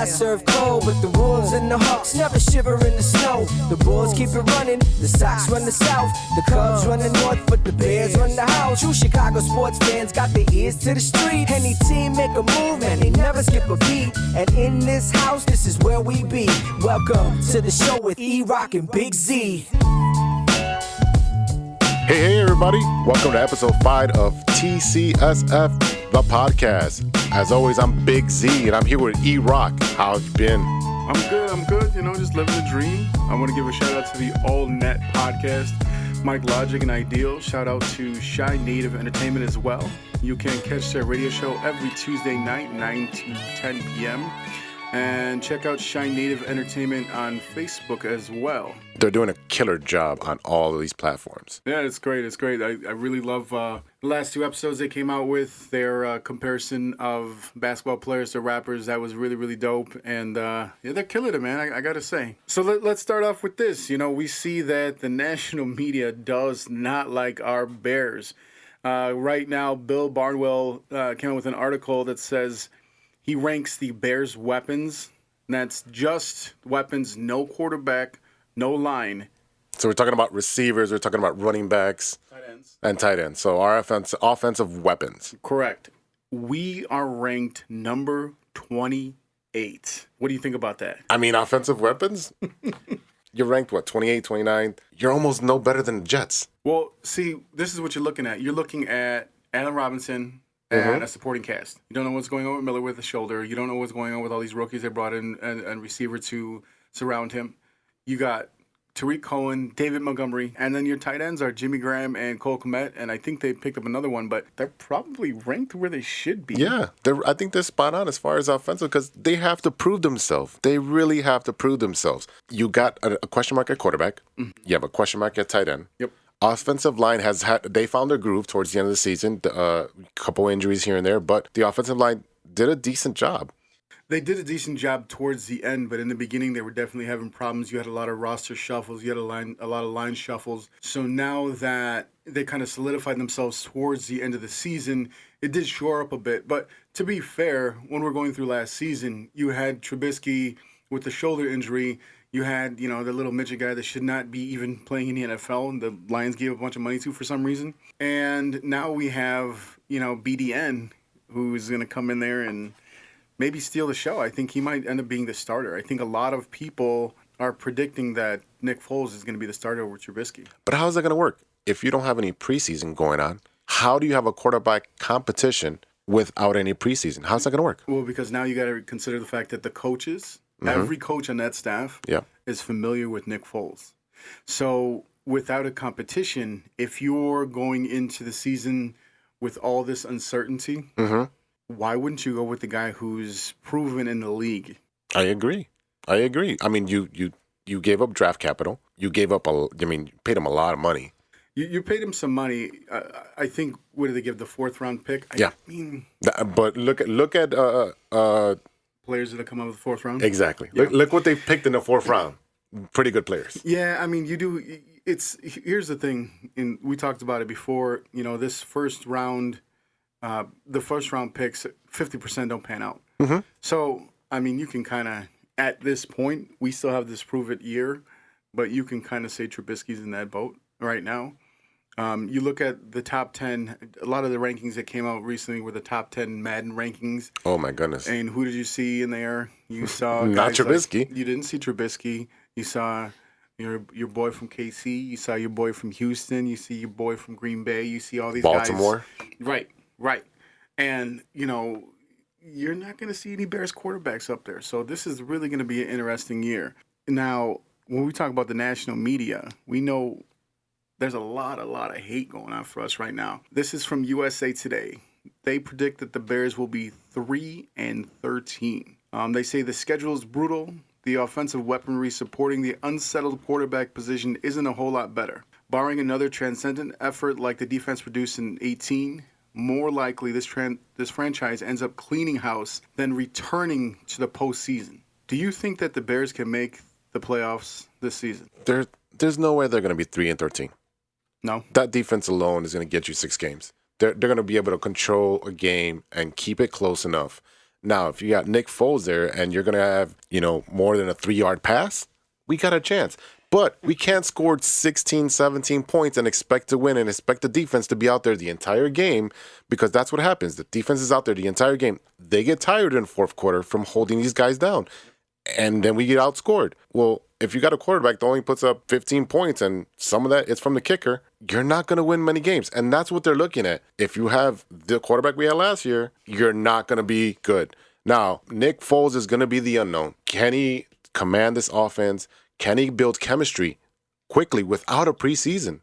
serve cold, but the Wolves and the Hawks never shiver in the snow. The Bulls keep it running, the Sox run the South, the Cubs run the North, but the Bears run the house. True Chicago sports fans got their ears to the street. Any team make a move, and they never skip a beat. And in this house, this is where we be. Welcome to the show with E-Roc and Big Z. Hey, everybody. Welcome to episode 5 of TCSF, the podcast. As always, I'm Big Z, and I'm here with E-Roc. How have you been? I'm good. You know, just living the dream. I want to give a shout out to the All Net podcast, Mike Logic and Ideal. Shout out to Shy Native Entertainment as well. You can catch their radio show every Tuesday night, 9 to 10 p.m. And check out Shy Native Entertainment on Facebook as well. They're doing a killer job on all of these platforms. Yeah, it's great. I really love the last 2 episodes they came out with. Their comparison of basketball players to rappers. That was really, really dope. And yeah, they're killing it, man. I got to say. So let's start off with this. You know, we see that the national media does not like our Bears. Right now, Bill Barnwell came out with an article that says he ranks the Bears' weapons. And that's just weapons, no quarterback, no line. So we're talking about receivers, we're talking about running backs, and tight ends. So our offensive weapons. Correct. We are ranked number 28. What do you think about that? I mean, offensive weapons? You're ranked, 28, 29? You're almost no better than the Jets. Well, see, this is what you're looking at. You're looking at Allen Robinson and a supporting cast. You don't know what's going on with Miller with the shoulder. You don't know what's going on with all these rookies they brought in and receiver to surround him. You got Tariq Cohen, David Montgomery, and then your tight ends are Jimmy Graham and Cole Kmet, and I think they picked up another one, but they're probably ranked where they should be. Yeah, I think they're spot on as far as offensive because they have to prove themselves. They really have to prove themselves. You got a question mark at quarterback. Mm-hmm. You have a question mark at tight end. Yep. Offensive line they found their groove towards the end of the season. A couple injuries here and there, but the offensive line did a decent job. They did a decent job towards the end, but in the beginning they were definitely having problems. You had a lot of roster shuffles. You had a lot of line shuffles. So now that they kind of solidified themselves towards the end of the season, it did shore up a bit. But to be fair, when we're going through last season, you had Trubisky with the shoulder injury. You had, the little midget guy that should not be even playing in the NFL, and the Lions gave a bunch of money to for some reason. And now we have, BDN, who's going to come in there and maybe steal the show. I think he might end up being the starter. I think a lot of people are predicting that Nick Foles is going to be the starter over Trubisky. But how's that going to work? If you don't have any preseason going on, how do you have a quarterback competition without any preseason? How's that going to work? Well, because now you got to consider the fact that the coaches, every coach on that staff is familiar with Nick Foles. So without a competition, if you're going into the season with all this uncertainty, why wouldn't you go with the guy who's proven in the league? I agree. I mean, you gave up draft capital. You gave up paid him a lot of money. You paid him some money. I think, what did they give, the 4th round pick? I mean, but look at players that have come out of the 4th round. Exactly. Yeah. Look what they picked in the 4th round. Pretty good players. Yeah, I mean, you do. Here's the thing, and we talked about it before. This first round. The first round picks, 50% don't pan out. Mm-hmm. So, I mean, you can kind of, at this point, we still have this prove it year, but you can kind of say Trubisky's in that boat right now. You look at the top 10, a lot of the rankings that came out recently were the top 10 Madden Rankings. Oh, my goodness. And who did you see in there? You saw not Trubisky. You didn't see Trubisky. You saw your boy from KC. You saw your boy from Houston. You see your boy from Green Bay. You see all these Baltimore. Guys. Right. And, you're not going to see any Bears quarterbacks up there. So this is really going to be an interesting year. Now, when we talk about the national media, we know there's a lot of hate going on for us right now. This is from USA Today. They predict that the Bears will be 3-13. They say the schedule is brutal. The offensive weaponry supporting the unsettled quarterback position isn't a whole lot better. Barring another transcendent effort like the defense produced in 2018, more likely this franchise ends up cleaning house than returning to the postseason. Do you think that the Bears can make the playoffs this season? There's no way they're going to be 3-13. No? That defense alone is going to get you 6 games. They're going to be able to control a game and keep it close enough. Now, if you got Nick Foles there and you're going to have, more than a 3-yard pass, we got a chance. But we can't score 16, 17 points and expect to win and expect the defense to be out there the entire game, because that's what happens. The defense is out there the entire game. They get tired in the fourth quarter from holding these guys down, and then we get outscored. Well, if you got a quarterback that only puts up 15 points and some of that is from the kicker, you're not going to win many games. And that's what they're looking at. If you have the quarterback we had last year, you're not going to be good. Now, Nick Foles is going to be the unknown. Can he command this offense? Can he build chemistry quickly without a preseason?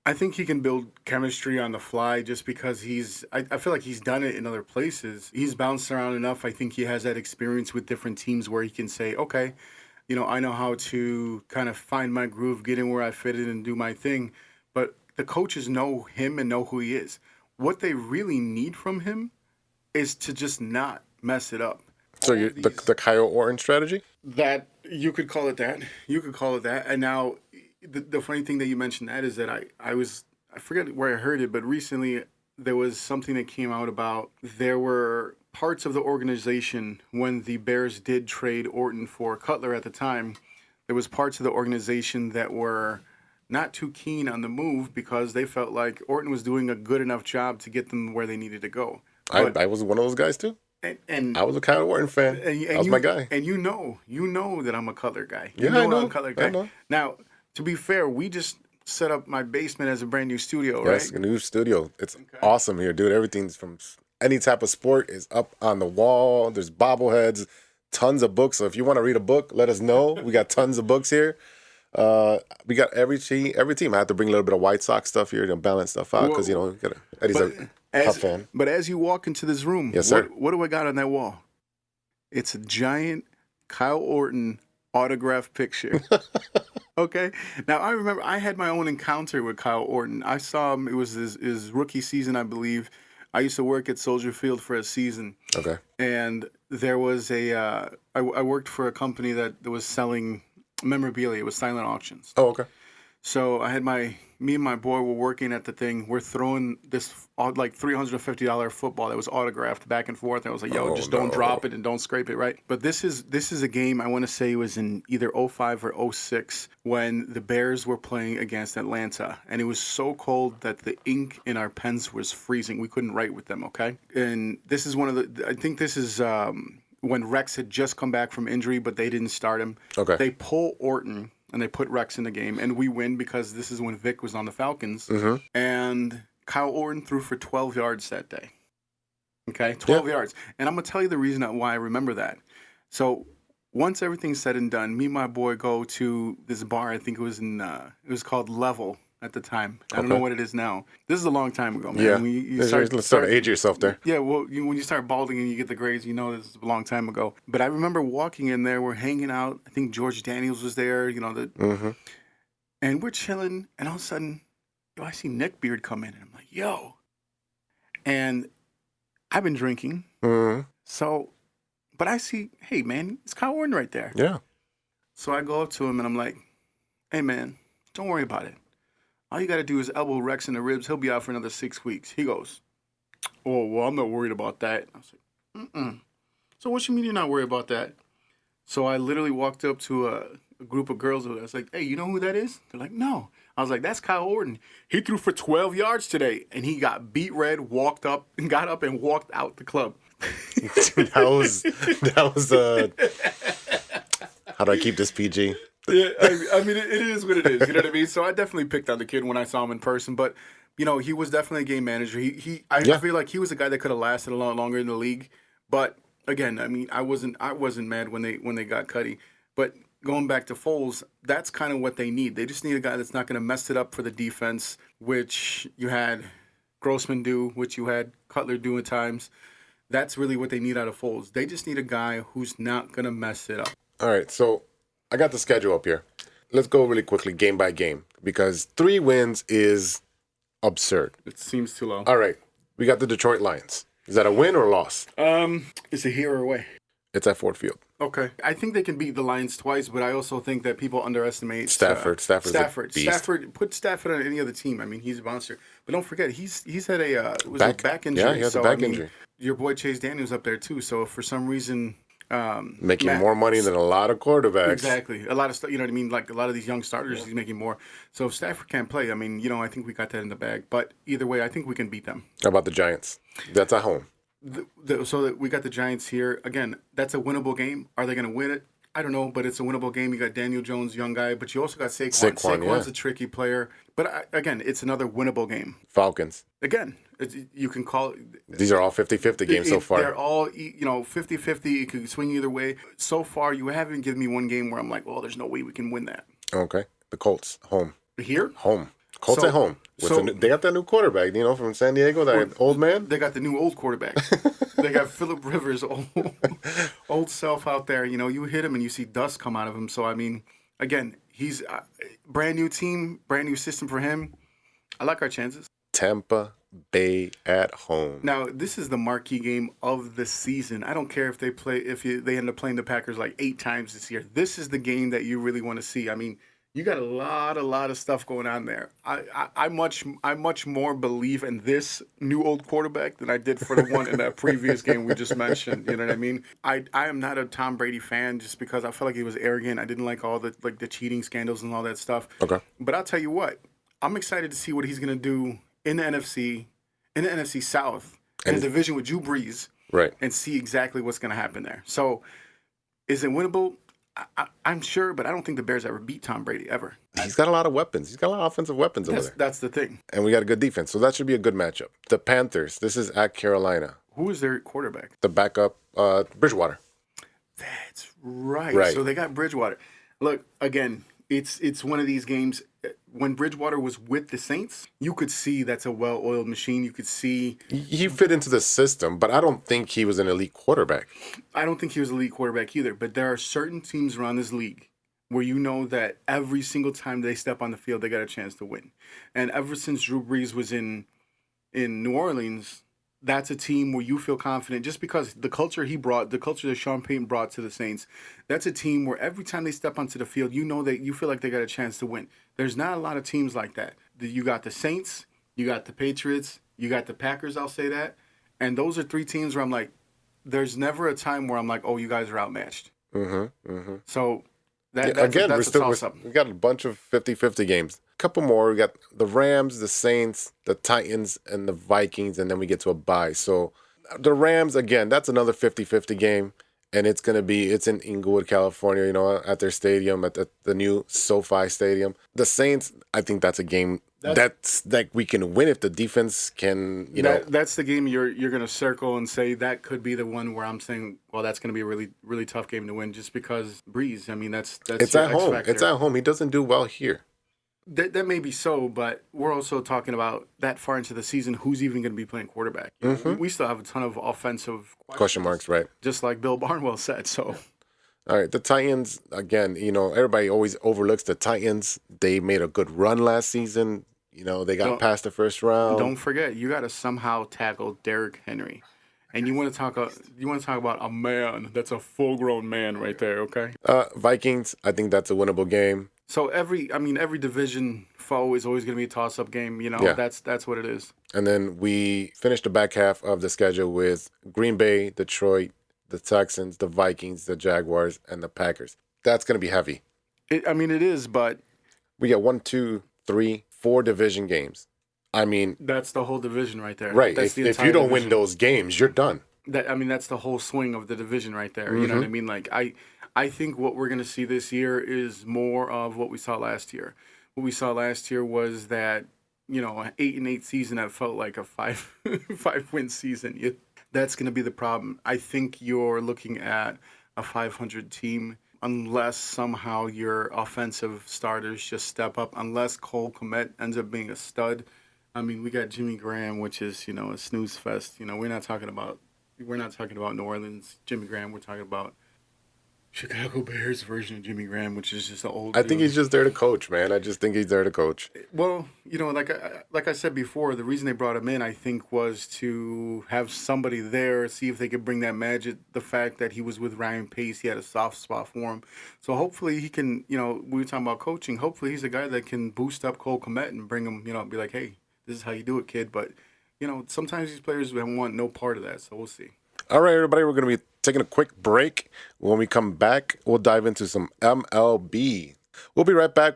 I think he can build chemistry on the fly just because I feel like he's done it in other places. He's bounced around enough. I think he has that experience with different teams where he can say, okay, I know how to kind of find my groove, get in where I fit in and do my thing. But the coaches know him and know who he is. What they really need from him is to just not mess it up. So the Kyle Orton strategy? That you could call it that. You could call it that. And now the funny thing that you mentioned that is that I forget where I heard it, but recently there was something that came out about there were parts of the organization when the Bears did trade Orton for Cutler at the time. There was parts of the organization that were not too keen on the move because they felt like Orton was doing a good enough job to get them where they needed to go. I was one of those guys too. And I was a Kyle Orton fan. That was my guy. And you know that I'm a Cutler guy. I know. I'm a Cutler guy. I know. Now, to be fair, we just set up my basement as a brand new studio, right? Yes, a new studio. It's awesome here, dude. Everything's from any type of sport is up on the wall. There's bobbleheads, tons of books. So if you want to read a book, let us know. We got tons of books here. We got every team. I have to bring a little bit of White Sox stuff here to balance stuff out because Eddie's a Cup fan. But as you walk into this room, yes, sir. What do I got on that wall? It's a giant Kyle Orton autographed picture. Okay. Now I remember I had my own encounter with Kyle Orton. I saw him. It was his rookie season, I believe. I used to work at Soldier Field for a season. Okay. And there was I worked for a company that was selling memorabilia. It was silent auctions. Oh, okay. So I had me and my boy were working at the thing. We're throwing this like $350 football that was autographed back and forth. And I was like, yo, don't drop it and don't scrape it, right? But this is a game I want to say was in either 05 or 06 when the Bears were playing against Atlanta. And it was so cold that the ink in our pens was freezing. We couldn't write with them, okay? And this is I think this is when Rex had just come back from injury, but they didn't start him. Okay. They pull Orton and they put Rex in the game, and we win because this is when Vic was on the Falcons. Mm-hmm. And Kyle Orton threw for 12 yards that day. Okay, 12 yards. And I'm going to tell you the reason why I remember that. So once everything's said and done, me and my boy go to this bar. I think it was called Level at the time. I don't know what it is now. This is a long time ago, man. Yeah. When you Let's start to age yourself there. Yeah, well, when you start balding and you get the grades, you know this is a long time ago. But I remember walking in there, we're hanging out. I think George Daniels was there, Mm-hmm. And we're chilling, and all of a sudden, I see Neckbeard come in, and I'm like, yo. And I've been drinking. Mm-hmm. So, but I see, hey, man, it's Kyle Orton right there. Yeah. So I go up to him, and I'm like, hey, man, don't worry about it. All you got to do is elbow Rex in the ribs. He'll be out for another 6 weeks. He goes, oh, well, I'm not worried about that. I was like, mm-mm. So what you mean you're not worried about that? So I literally walked up to a group of girls. I was like, hey, you know who that is? They're like, no. I was like, that's Kyle Orton. He threw for 12 yards today. And he got beat red, got up and walked out the club. that was how do I keep this PG? Yeah, I mean, it is what it is. You know what I mean? So I definitely picked on the kid when I saw him in person. But, he was definitely a game manager. I feel like he was a guy that could have lasted a lot longer in the league. But, again, I mean, I wasn't mad when they got Cuddy. But going back to Foles, that's kind of what they need. They just need a guy that's not going to mess it up for the defense, which you had Grossman do, which you had Cutler do at times. That's really what they need out of Foles. They just need a guy who's not going to mess it up. All right, so I got the schedule up here. Let's go really quickly, game by game, because 3 wins is absurd. It seems too low. All right, we got the Detroit Lions. Is that a win or a loss? It's a here or away. It's at Ford Field. Okay. I think they can beat the Lions twice, but I also think that people underestimate Stafford. Stafford. Put Stafford on any other team. I mean, he's a monster. But don't forget, he's had a back injury. Yeah, he has a back injury. your boy Chase Daniels up there too. So if for some reason Making more money than a lot of quarterbacks. Exactly. A lot of you know what I mean? Like a lot of these young starters, he's making more. So if Stafford can't play, I mean, I think we got that in the bag. But either way, I think we can beat them. How about the Giants? That's at home. So we got the Giants here. Again, that's a winnable game. Are they going to win it? I don't know, but it's a winnable game. You got Daniel Jones, young guy, but you also got Saquon. Saquon's a tricky player. But again, it's another winnable game. Falcons. Again, you can call it. These are all 50-50 games so far. They're all, 50-50. It could swing either way. So far, you haven't given me one game where I'm like, well, there's no way we can win that. Okay. The Colts, home. Here? Home. Colts at home. They got that new quarterback, from San Diego, that old man. They got the new old quarterback. They got Phillip Rivers' old self out there. You hit him and you see dust come out of him. So, I mean, again, he's a brand new team, brand new system for him. I like our chances. Tampa Bay at home. Now, this is the marquee game of the season. I don't care if they end up playing the Packers like 8 times this year. This is the game that you really want to see. I mean, you got a lot of stuff going on there. I much more believe in this new old quarterback than I did for the one in that previous game we just mentioned. You know what I mean? I am not a Tom Brady fan just because I felt like he was arrogant. I didn't like all the cheating scandals and all that stuff. Okay. But I'll tell you what, I'm excited to see what he's gonna do in the NFC South, in the division with Drew Brees, right? And see exactly what's gonna happen there. So, is it winnable? I'm sure, but I don't think the Bears ever beat Tom Brady, ever. He's got a lot of weapons. He's got a lot of offensive weapons over there. That's the thing. And we got a good defense, so that should be a good matchup. The Panthers, this is at Carolina. Who is their quarterback? The backup, Bridgewater. That's right. So they got Bridgewater. Look, again, it's one of these games. When Bridgewater was with the Saints, you could see that's a well-oiled machine. You could see he fit into the system, but I don't think he was an elite quarterback. I don't think he was an elite quarterback either. But there are certain teams around this league where you know that every single time they step on the field, they got a chance to win. And ever since Drew Brees was in New Orleans, that's a team where you feel confident just because the culture he brought, the culture that Sean Payton brought to the Saints, that's a team where every time they step onto the field, you know that you feel like they got a chance to win. There's not a lot of teams like that. You got the Saints, you got the Patriots, you got the Packers, I'll say that. And those are 3 teams where I'm like, there's never a time where I'm like, oh, you guys are outmatched. So that's a toss-up. We got a bunch of 50-50 games. A couple more. We got the Rams, the Saints, the Titans, and the Vikings, and then we get to a bye. So the Rams, again, that's another 50-50 game, and it's in Inglewood, California, at their stadium, at the new SoFi Stadium. The Saints, I think that's a game that's like we can win if the defense can, That's the game you're going to circle and say that could be the one where I'm saying, well, that's going to be a really, really tough game to win just because Breeze. I mean, that's it's at home. It's at home. He doesn't do well here. That may be so, but we're also talking about that far into the season, who's even going to be playing quarterback? We still have a ton of offensive question marks, right? Just like Bill Barnwell said. So, all right, the Titans, again, everybody always overlooks the Titans. They made a good run last season. They got past the first round. Don't forget, you got to somehow tackle Derrick Henry. And you want to talk about a man that's a full-grown man right there, okay? Vikings, I think that's a winnable game. So every division foe is always going to be a toss-up game. That's what it is. And then we finished the back half of the schedule with Green Bay, Detroit, the Texans, the Vikings, the Jaguars, and the Packers. That's going to be heavy. It is, but we got 1, 2, 3, 4 division games. I mean, that's the whole division right there. Right. If you don't win those games, you're done. That's the whole swing of the division right there. You know what I mean? Like I think what we're going to see this year is more of what we saw last year. What we saw last year was that, an 8-8 season that felt like a 5-win season. That's going to be the problem. I think you're looking at a 500 team unless somehow your offensive starters just step up, unless Cole Kmet ends up being a stud. I mean, we got Jimmy Graham, which is, a snooze fest. We're not talking about New Orleans Jimmy Graham. We're talking about Chicago Bears version of Jimmy Graham, which is just an old dude. I think he's just there to coach, man. I just think he's there to coach. Well, like I said before, the reason they brought him in, I think, was to have somebody there, see if they could bring that magic. The fact that he was with Ryan Pace, he had a soft spot for him. So hopefully he can, we were talking about coaching. Hopefully he's a guy that can boost up Cole Kmet and bring him, be like, hey, this is how you do it, kid. But sometimes these players want no part of that. So we'll see. All right, everybody, we're going to be taking a quick break. When we come back, we'll dive into some MLB. We'll be right back.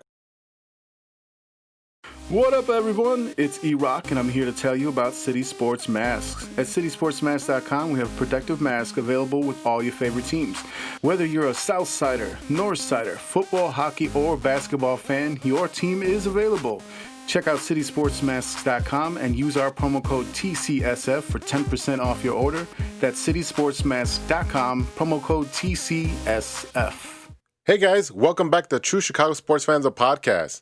What up, everyone? It's E-Roc, and I'm here to tell you about City Sports Masks. At citysportsmasks.com, we have protective masks available with all your favorite teams. Whether you're a South Sider, North Sider, football, hockey, or basketball fan, your team is available. Check out citysportsmasks.com and use our promo code TCSF for 10% off your order. That's citysportsmasks.com, promo code TCSF. Hey, guys, welcome back to True Chicago Sports Fans, a podcast.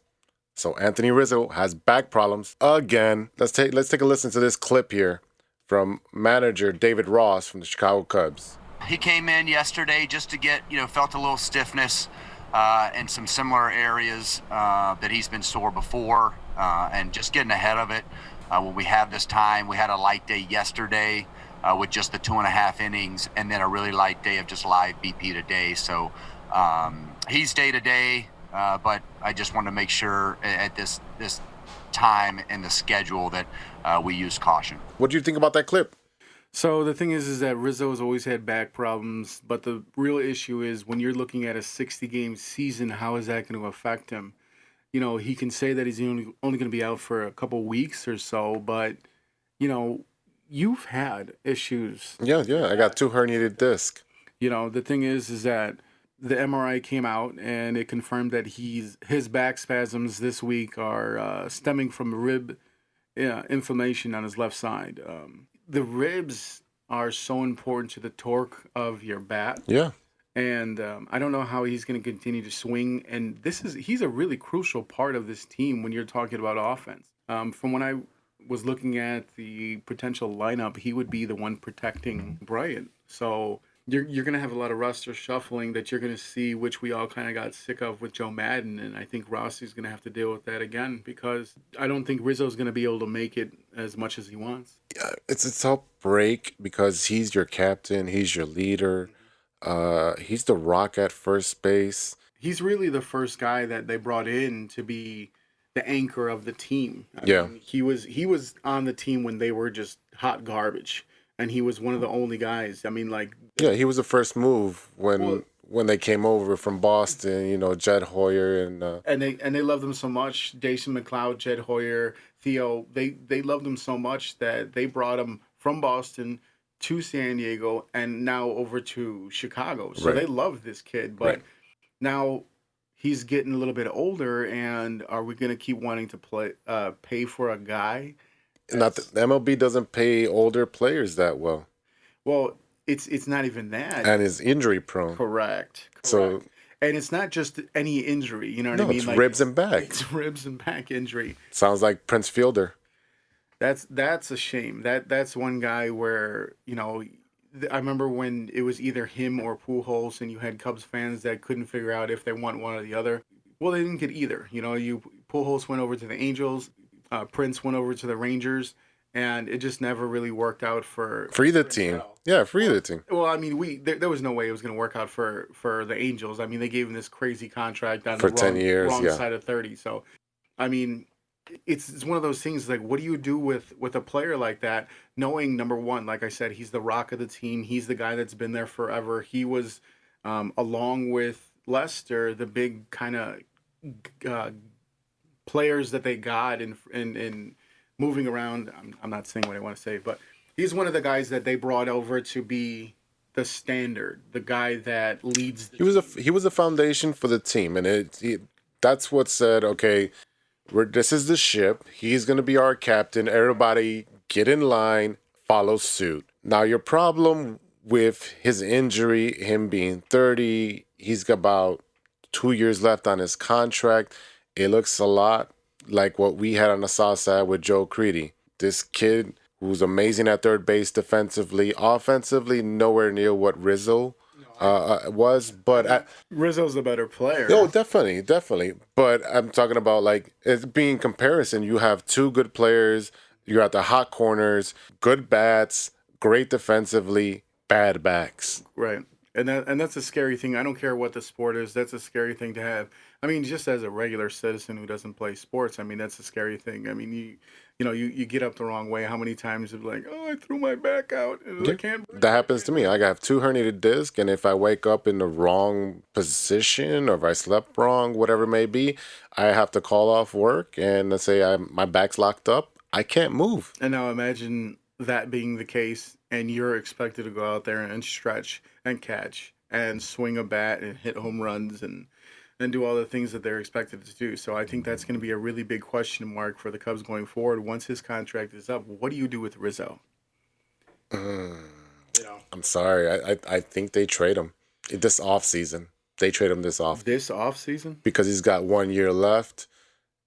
So Anthony Rizzo has back problems again. Let's take a listen to this clip here from manager David Ross from the Chicago Cubs. He came in yesterday just to get, felt a little stiffness in some similar areas that he's been sore before, and just getting ahead of it. When we have this time, we had a light day yesterday with just the 2.5 innings, and then a really light day of just live BP today. So he's day to day. But I just want to make sure at this time in the schedule that we use caution. What do you think about that clip? So the thing is that Rizzo has always had back problems, but the real issue is when you're looking at a 60-game season, how is that going to affect him? He can say that he's only going to be out for a couple weeks or so, but, you've had issues. Yeah, I got 2 herniated discs. The thing is that the MRI came out and it confirmed that his back spasms this week are stemming from rib inflammation on his left side. The ribs are so important to the torque of your bat. Yeah. And I don't know how he's going to continue to swing. And he's a really crucial part of this team when you're talking about offense. From when I was looking at the potential lineup, he would be the one protecting Bryant. So you're going to have a lot of roster shuffling that you're going to see, which we all kind of got sick of with Joe Madden. And I think Rossi's going to have to deal with that again because I don't think Rizzo's going to be able to make it as much as he wants. Yeah, it's a tough break because he's your captain. He's your leader. He's the rock at first base. He's really the first guy that they brought in to be the anchor of the team. I mean, he was on the team when they were just hot garbage. And he was one of the only guys. I mean, yeah, he was the first move when they came over from Boston. Jed Hoyer and they loved him so much. Jason McLeod, Jed Hoyer, Theo. They loved him so much that they brought him from Boston to San Diego and now over to Chicago. So They love this kid, but now he's getting a little bit older. And are we going to keep wanting to pay for a guy? The MLB doesn't pay older players that well. Well, it's not even that. And is injury prone. Correct. So, and it's not just any injury. You know what I mean? It's ribs and back. It's ribs and back injury. Sounds like Prince Fielder. That's a shame. That's one guy where I remember when it was either him or Pujols, and you had Cubs fans that couldn't figure out if they want one or the other. Well, they didn't get either. Pujols went over to the Angels. Prince went over to the Rangers, and it just never really worked out for either team. Yeah, for either team. Well, I mean, there was no way it was going to work out for the Angels. I mean, they gave him this crazy contract on for the 10 years, wrong side of 30. So, I mean, it's one of those things like, what do you do with a player like that, knowing, number one, like I said, he's the rock of the team. He's the guy that's been there forever. He was, along with Lester, the big kind of players that they got in moving around. I'm not saying what I want to say, but he's one of the guys that they brought over to be the standard, the guy that leads. He was a foundation for the team, and that's what said, okay, this is the ship. He's going to be our captain. Everybody get in line, follow suit. Now, your problem with his injury, him being 30, he's got about 2 years left on his contract. It looks a lot like what we had on the south side with Joe Creedy. This kid who's amazing at third base defensively, offensively, nowhere near what Rizzo was. But Rizzo's the better player. Oh, definitely. But I'm talking about it's being comparison. You have 2 good players. You're at the hot corners, good bats, great defensively, bad backs. Right. And that's a scary thing. I don't care what the sport is. That's a scary thing to have. I mean, just as a regular citizen who doesn't play sports, I mean, that's a scary thing. I mean, you get up the wrong way. How many times it's like, oh, I threw my back out and I can't breathe. That happens to me. I have 2 herniated discs, and if I wake up in the wrong position or if I slept wrong, whatever it may be, I have to call off work and let's say my back's locked up. I can't move. And now imagine that being the case, and you're expected to go out there and stretch and catch and swing a bat and hit home runs and do all the things that they're expected to do. So I think that's going to be a really big question mark for the Cubs going forward. Once his contract is up, what do you do with Rizzo? I'm sorry. I think they trade him this offseason. They trade him this off This offseason? because he's got 1 year left.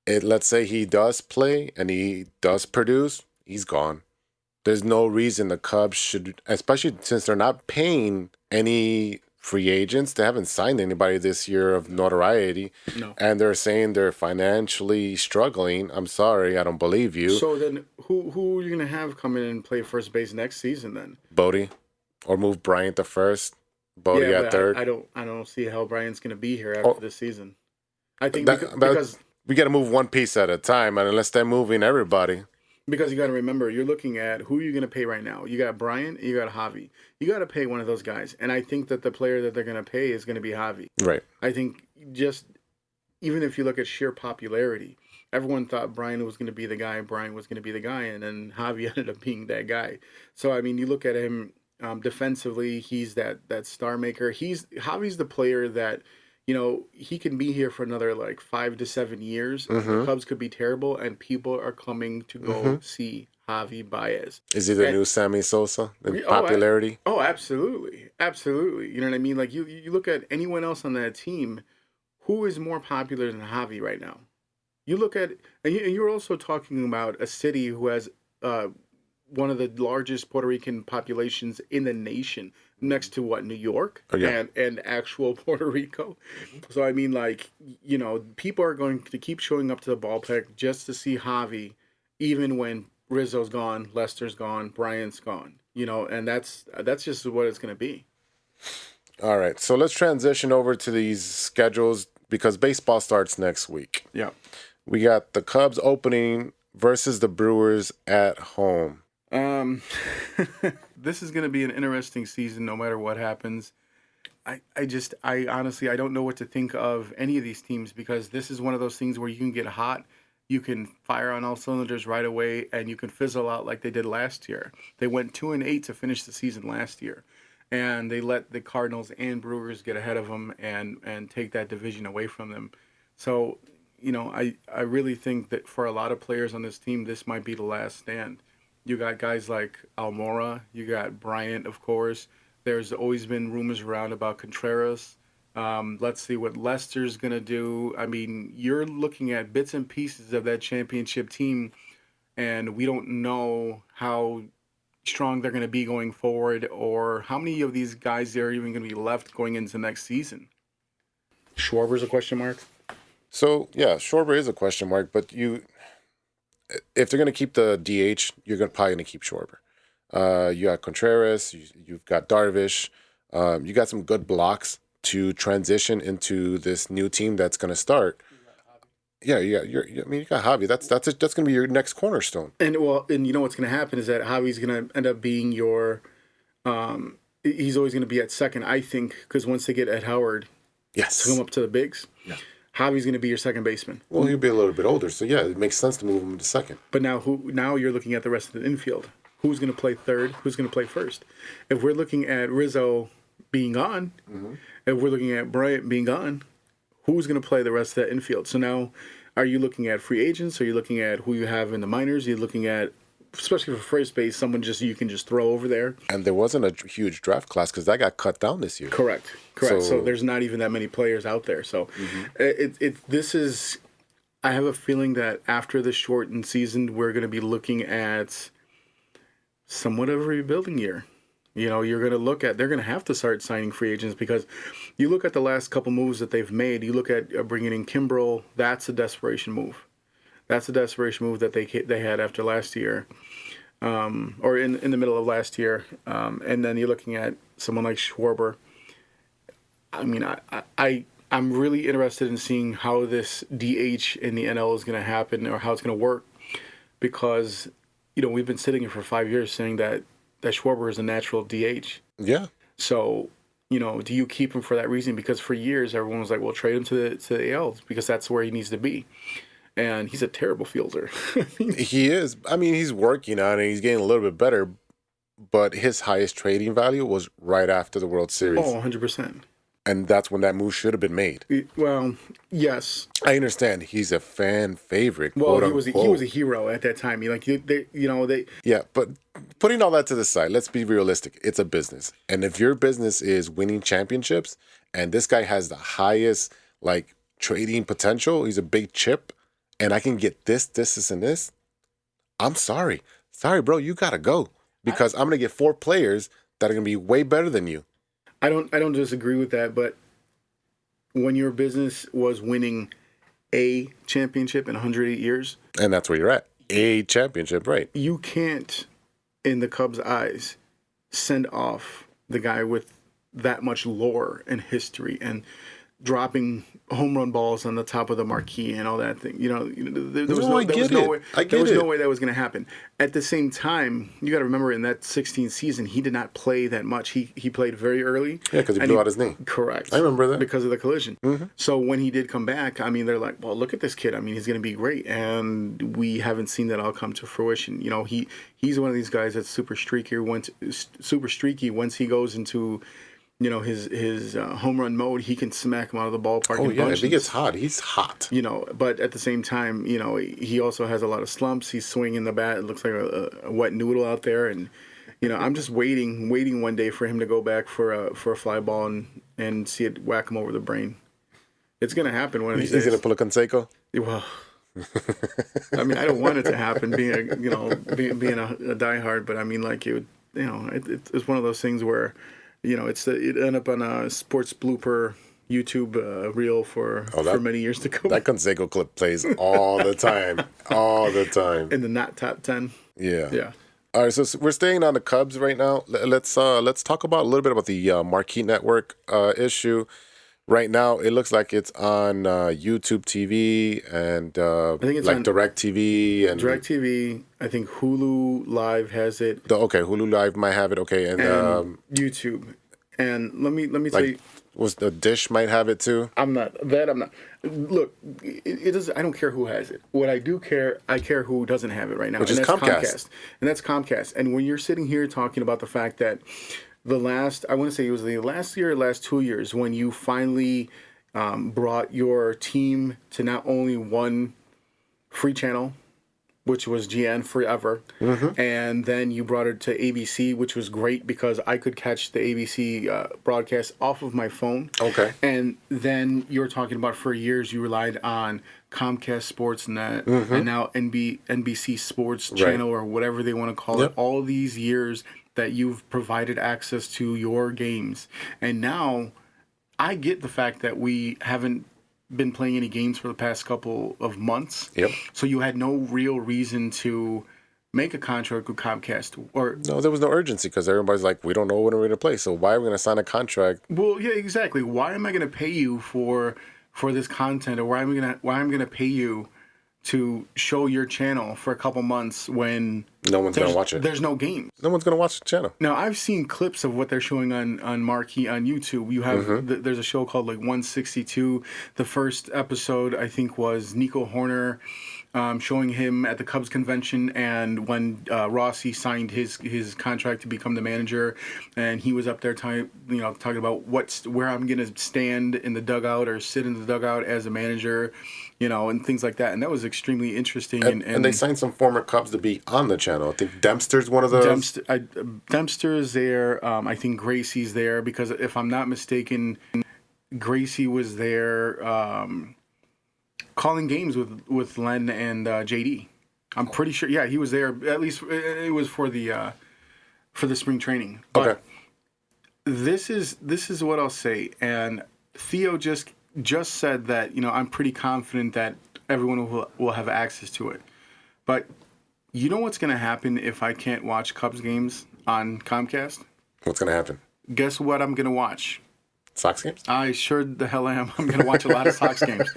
Let's say he does play and he does produce, he's gone. There's no reason the Cubs should, especially since they're not paying any free agents. They haven't signed anybody this year of notoriety. No. And they're saying they're financially struggling. I'm sorry, I don't believe you. So then who are you going to have come in and play first base next season then? Bodie, or move Bryant to first. Bodie at but third. I don't see how Brian's going to be here after this season. I think That- because we got to move one piece at a time, and unless they're moving everybody. Because you got to remember, you're looking at who you're going to pay right now. You got Bryant, you got Javi. You got to pay one of those guys. And I think that the player that they're going to pay is going to be Javi. Right. I think just, even if you look at sheer popularity, everyone thought Bryant was going to be the guy, Bryant was going to be the guy, and then Javi ended up being that guy. So, I mean, you look at him defensively, he's that star maker. Javi's the player that, he can be here for another like 5 to 7 years. The Cubs could be terrible, and people are coming to go see Javi Baez. Is he the new Sammy Sosa in popularity? Absolutely. Absolutely. You know what I mean? Like, you look at anyone else on that team, who is more popular than Javi right now? You look at, and you're also talking about a city who has one of the largest Puerto Rican populations in the nation, next to New York and actual Puerto Rico. So, I mean, like, people are going to keep showing up to the ballpark just to see Javi, even when Rizzo's gone, Lester's gone, Bryant's gone, and that's just what it's going to be. All right. So let's transition over to these schedules because baseball starts next week. Yeah. We got the Cubs opening versus the Brewers at home. This is going to be an interesting season no matter what happens. I honestly, I don't know what to think of any of these teams because this is one of those things where you can get hot, you can fire on all cylinders right away, and you can fizzle out like they did last year. They went 2-8 to finish the season last year, and they let the Cardinals and Brewers get ahead of them and take that division away from them. So, I really think that for a lot of players on this team, this might be the last stand. You got guys like Almora. You got Bryant, of course. There's always been rumors around about Contreras. Let's see what Lester's going to do. I mean, you're looking at bits and pieces of that championship team, and we don't know how strong they're going to be going forward or how many of these guys are even going to be left going into next season. Schwarber's a question mark? So, yeah, Schwarber is a question mark, but if they're going to keep the DH, you're probably going to keep Schwarber. You got Contreras, you've got Darvish. You got some good blocks to transition into this new team that's going to start. Yeah, you got Javi. That's going to be your next cornerstone. And you know what's going to happen is that Javi's going to end up being your. He's always going to be at second, I think, because once they get Ed Howard, to come up to the bigs. Yeah. Javi's going to be your second baseman. Well, he'll be a little bit older, so yeah, it makes sense to move him to second. But now you're looking at the rest of the infield. Who's going to play third? Who's going to play first? If we're looking at Rizzo being gone, if we're looking at Bryant being gone, who's going to play the rest of that infield? So now, are you looking at free agents? Are you looking at who you have in the minors? Are you looking at, especially for first base, someone you can just throw over there? And there wasn't a huge draft class because that got cut down this year. Correct. So there's not even that many players out there. So this is. I have a feeling that after the shortened season, we're going to be looking at somewhat of a rebuilding year. You're going to look at, they're going to have to start signing free agents because you look at the last couple moves that they've made. You look at bringing in Kimbrel. That's a desperation move. That's a desperation move that they had after last year, or in the middle of last year. And then you're looking at someone like Schwarber. I mean, I I'm really interested in seeing how this DH in the NL is going to happen or how it's going to work, because we've been sitting here for 5 years saying that Schwarber is a natural DH. Yeah. So do you keep him for that reason? Because for years everyone was like, well, trade him to the AL because that's where he needs to be. And he's a terrible fielder. He is. I mean, he's working on it. He's getting a little bit better, but his highest trading value was right after the World Series. Oh, 100%. And that's when that move should have been made. Well, yes. I understand he's a fan favorite. Well, he was a hero at that time. Yeah, but putting all that to the side, let's be realistic. It's a business, and if your business is winning championships, and this guy has the highest trading potential, he's a big chip, and I can get this, and this. I'm sorry, bro, you gotta go because I'm gonna get 4 players that are gonna be way better than you. I don't disagree with that, but when your business was winning a championship in 108 years, and that's where you're at, a championship, right? You can't, in the Cubs' eyes, send off the guy with that much lore and history and dropping home run balls on the top of the marquee and all that thing. There was no way that was going to happen. At the same time, you got to remember in that 16th season, he did not play that much. He played very early. Yeah, because he blew out his knee. Correct. I remember that. Because of the collision. Mm-hmm. So when he did come back, I mean, they're like, well, look at this kid. I mean, he's going to be great. And we haven't seen that all come to fruition. He's one of these guys that's super streaky once he goes into his home run mode. He can smack him out of the ballpark. Oh yeah, if he gets hot, he's hot. But at the same time, he also has a lot of slumps. He's swinging the bat. It looks like a wet noodle out there, and I'm just waiting one day for him to go back for a fly ball and see it whack him over the brain. It's gonna happen one of these days. He's gonna pull a Canseco. Well, I mean, I don't want it to happen, being a diehard, but I mean, it's one of those things where. It ended up on a sports blooper YouTube reel for many years to come. That Canseco clip plays all the time. In the not top 10. Yeah. Yeah. All right, so we're staying on the Cubs right now. Let's talk about a little bit about the Marquee Network issue. Right now, it looks like it's on YouTube TV and I think it's on DirecTV and DirecTV. I think Hulu Live has it. Hulu Live might have it. Okay, and YouTube. And let me say, was the Dish might have it too? I'm not. Look, it does. I don't care who has it. What I do care, I care who doesn't have it right now. Which is Comcast. And that's Comcast. And when you're sitting here talking about the fact that I want to say it was the last 2 years when you finally brought your team to not only one free channel, which was GN forever, and then you brought it to ABC, which was great because I could catch the ABC broadcast off of my phone. Okay. And then you were talking about for years you relied on Comcast Sportsnet and now NBC Sports Channel or whatever they want to call it. All these years that you've provided access to your games. And now I get the fact that we haven't been playing any games for the past couple of months. Yep. So you had no real reason to make a contract with Comcast. No, there was no urgency because everybody's like, we don't know when we're going to play. So why are we going to sign a contract? Well, yeah, exactly. Why am I going to pay you for this content, or why am I going to pay you to show your channel for a couple months when no one's going to watch it? There's no games. No one's going to watch the channel. Now, I've seen clips of what they're showing on Marquee on YouTube. You have there's a show called 162. The first episode, I think, was Nico Horner showing him at the Cubs convention, and when Rossi signed his contract to become the manager, and he was up there talking about where I'm going to stand in the dugout or sit in the dugout as a manager, and things like that. And that was extremely interesting. And they signed some former Cubs to be on the channel. I think Dempster's one of those. Dempster is there. I think Gracie's there because if I'm not mistaken, Gracie was there calling games with Len and JD. I'm pretty sure. Yeah, he was there. At least it was for the spring training. But okay. This is what I'll say. And Theo just said that I'm pretty confident that everyone will have access to it. But you know what's going to happen if I can't watch Cubs games on Comcast? What's going to happen? Guess what I'm going to watch? Sox games? I sure the hell am. I'm going to watch a lot of Sox games.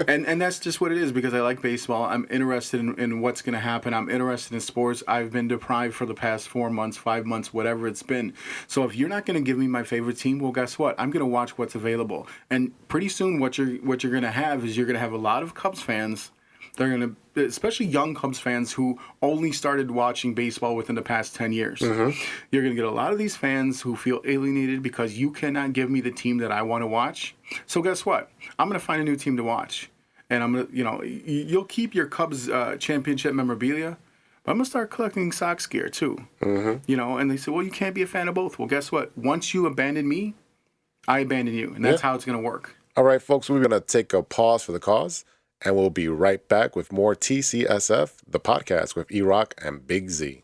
And that's just what it is because I like baseball. I'm interested in what's going to happen. I'm interested in sports. I've been deprived for the past 4 months, 5 months, whatever it's been. So if you're not going to give me my favorite team, well, guess what? I'm going to watch what's available. And pretty soon what you're going to have is you're going to have a lot of Cubs fans. They're going to, especially young Cubs fans who only started watching baseball within the past 10 years. Mm-hmm. You're going to get a lot of these fans who feel alienated because you cannot give me the team that I want to watch. So guess what? I'm going to find a new team to watch. And I'm going to, you'll keep your Cubs championship memorabilia, but I'm going to start collecting Sox gear too. Mm-hmm. And they say, well, you can't be a fan of both. Well, guess what? Once you abandon me, I abandon you. And that's how it's going to work. All right, folks, we're going to take a pause for the cause. And we'll be right back with more TCSF, the podcast with E-Roc and Big Z.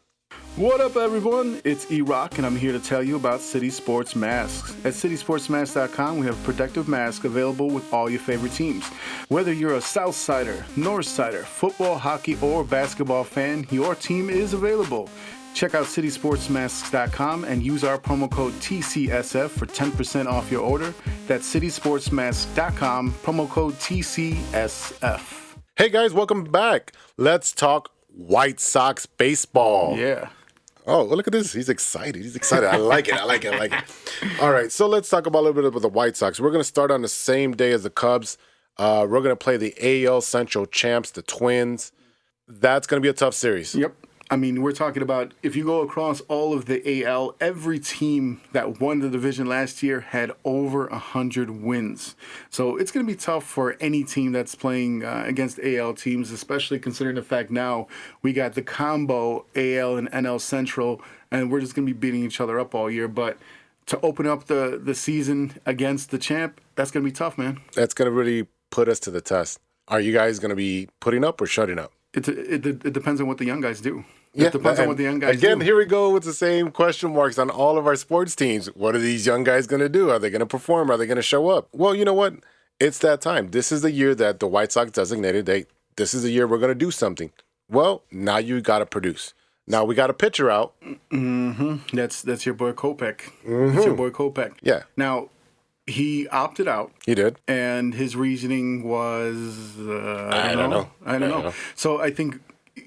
What up, everyone? It's E-Roc, and I'm here to tell you about City Sports Masks. At citysportsmasks.com, we have protective masks available with all your favorite teams. Whether you're a South Sider, North Sider, football, hockey, or basketball fan, your team is available. Check out citysportsmasks.com and use our promo code TCSF for 10% off your order. That's citysportsmasks.com, promo code TCSF. Hey guys, welcome back. Let's talk White Sox baseball. Yeah. Oh, look at this. He's excited. I like it. All right, so let's talk about a little bit about the White Sox. We're going to start on the same day as the Cubs. We're going to play the AL Central champs, the Twins. That's going to be a tough series. Yep. I mean, we're talking about if you go across all of the AL, every team that won the division last year had over 100 wins. So it's going to be tough for any team that's playing against AL teams, especially considering the fact now we got the combo AL and NL Central, and we're just going to be beating each other up all year. But to open up the season against the champ, that's going to be tough, man. That's going to really put us to the test. Are you guys going to be putting up or shutting up? It depends on what the young guys do. It depends on what the young guys do. Again, do. Here we go with the same question marks on all of our sports teams. What are these young guys going to do? Are they going to perform? Are they going to show up? Well, you know what? It's that time. This is the year that the White Sox designated. This is the year we're going to do something. Well, now you got to produce. Now we got a pitcher out. Mm-hmm. That's your boy Kopech. Mm-hmm. That's your boy Kopech. Yeah. Now, he opted out. He did. And his reasoning was, I don't know. So I think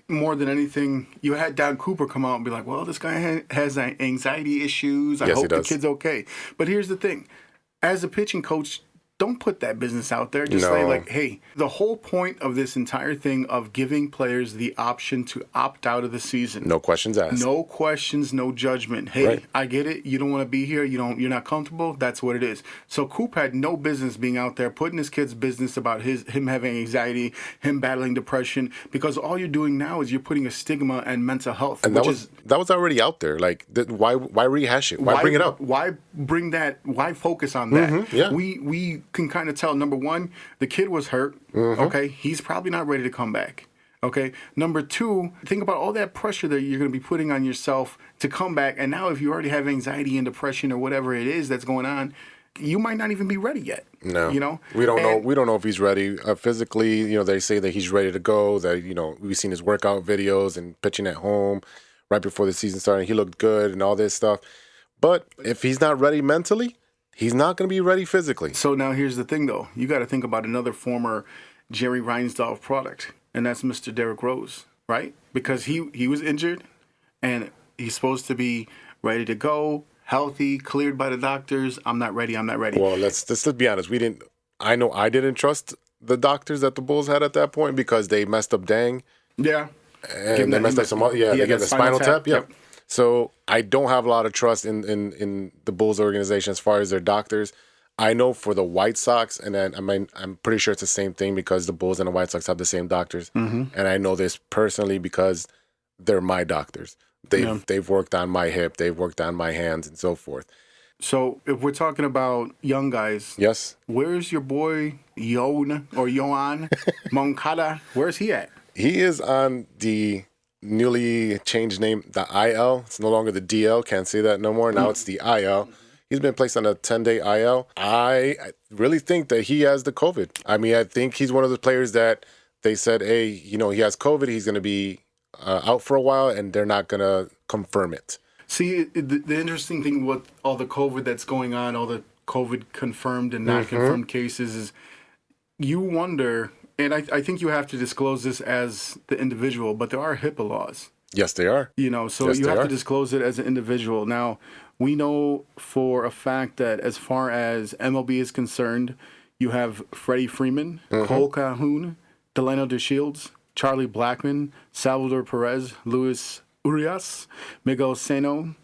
more than anything, you had Don Cooper come out and be like, well, this guy has anxiety issues. I hope the kid's okay. But here's the thing. As a pitching coach, don't put that business out there. Just say, like, hey, the whole point of this entire thing of giving players the option to opt out of the season. No questions asked. No questions, no judgment. Hey, right. I get it. You don't want to be here. You're not comfortable. That's what it is. So Coop had no business being out there putting his kid's business about him having anxiety, him battling depression, because all you're doing now is you're putting a stigma and mental health. And that was already out there. Like, why rehash it? Why bring it up? Why bring that? Why focus on that? Mm-hmm. Yeah. We can kind of tell, number one, the kid was hurt. Mm-hmm. Okay, he's probably not ready to come back. Okay, number two, think about all that pressure that you're going to be putting on yourself to come back. And now if you already have anxiety and depression or whatever it is that's going on, you might not even be ready yet. No, we don't know. We don't know if he's ready physically. They say that he's ready to go. That we've seen his workout videos and pitching at home right before the season started. He looked good and all this stuff. But if he's not ready mentally, he's not going to be ready physically. So now here's the thing, though. You got to think about another former Jerry Reinsdorf product, and that's Mr. Derrick Rose, right? Because he was injured, and he's supposed to be ready to go, healthy, cleared by the doctors. I'm not ready. Well, let's be honest. I know I didn't trust the doctors that the Bulls had at that point because they messed up Dang. Yeah. And they messed up some other. Yeah, they got the spinal tap. Yep. So I don't have a lot of trust in the Bulls organization as far as their doctors. I know for the White Sox, and then I'm pretty sure it's the same thing because the Bulls and the White Sox have the same doctors. Mm-hmm. And I know this personally because they're my doctors. They've worked on my hip, they've worked on my hands, and so forth. So if we're talking about young guys, yes, where's your boy Yoan Moncada? Where's he at? He is on the newly changed name, the IL. It's no longer the DL. Can't say that no more. Now it's the IL. He's been placed on a 10-day IL. I really think that he has the COVID. I mean, I think he's one of the players that they said, hey, he has COVID. He's going to be out for a while, and they're not going to confirm it. See, the interesting thing with all the COVID that's going on, all the COVID confirmed and not confirmed cases is you wonder, and I think you have to disclose this as the individual, but there are HIPAA laws. Yes, they are. So you have to disclose it as an individual. Now, we know for a fact that as far as MLB is concerned, you have Freddie Freeman, Cole Calhoun, Delano DeShields, Charlie Blackmon, Salvador Perez, Luis Urias, Miguel Sano,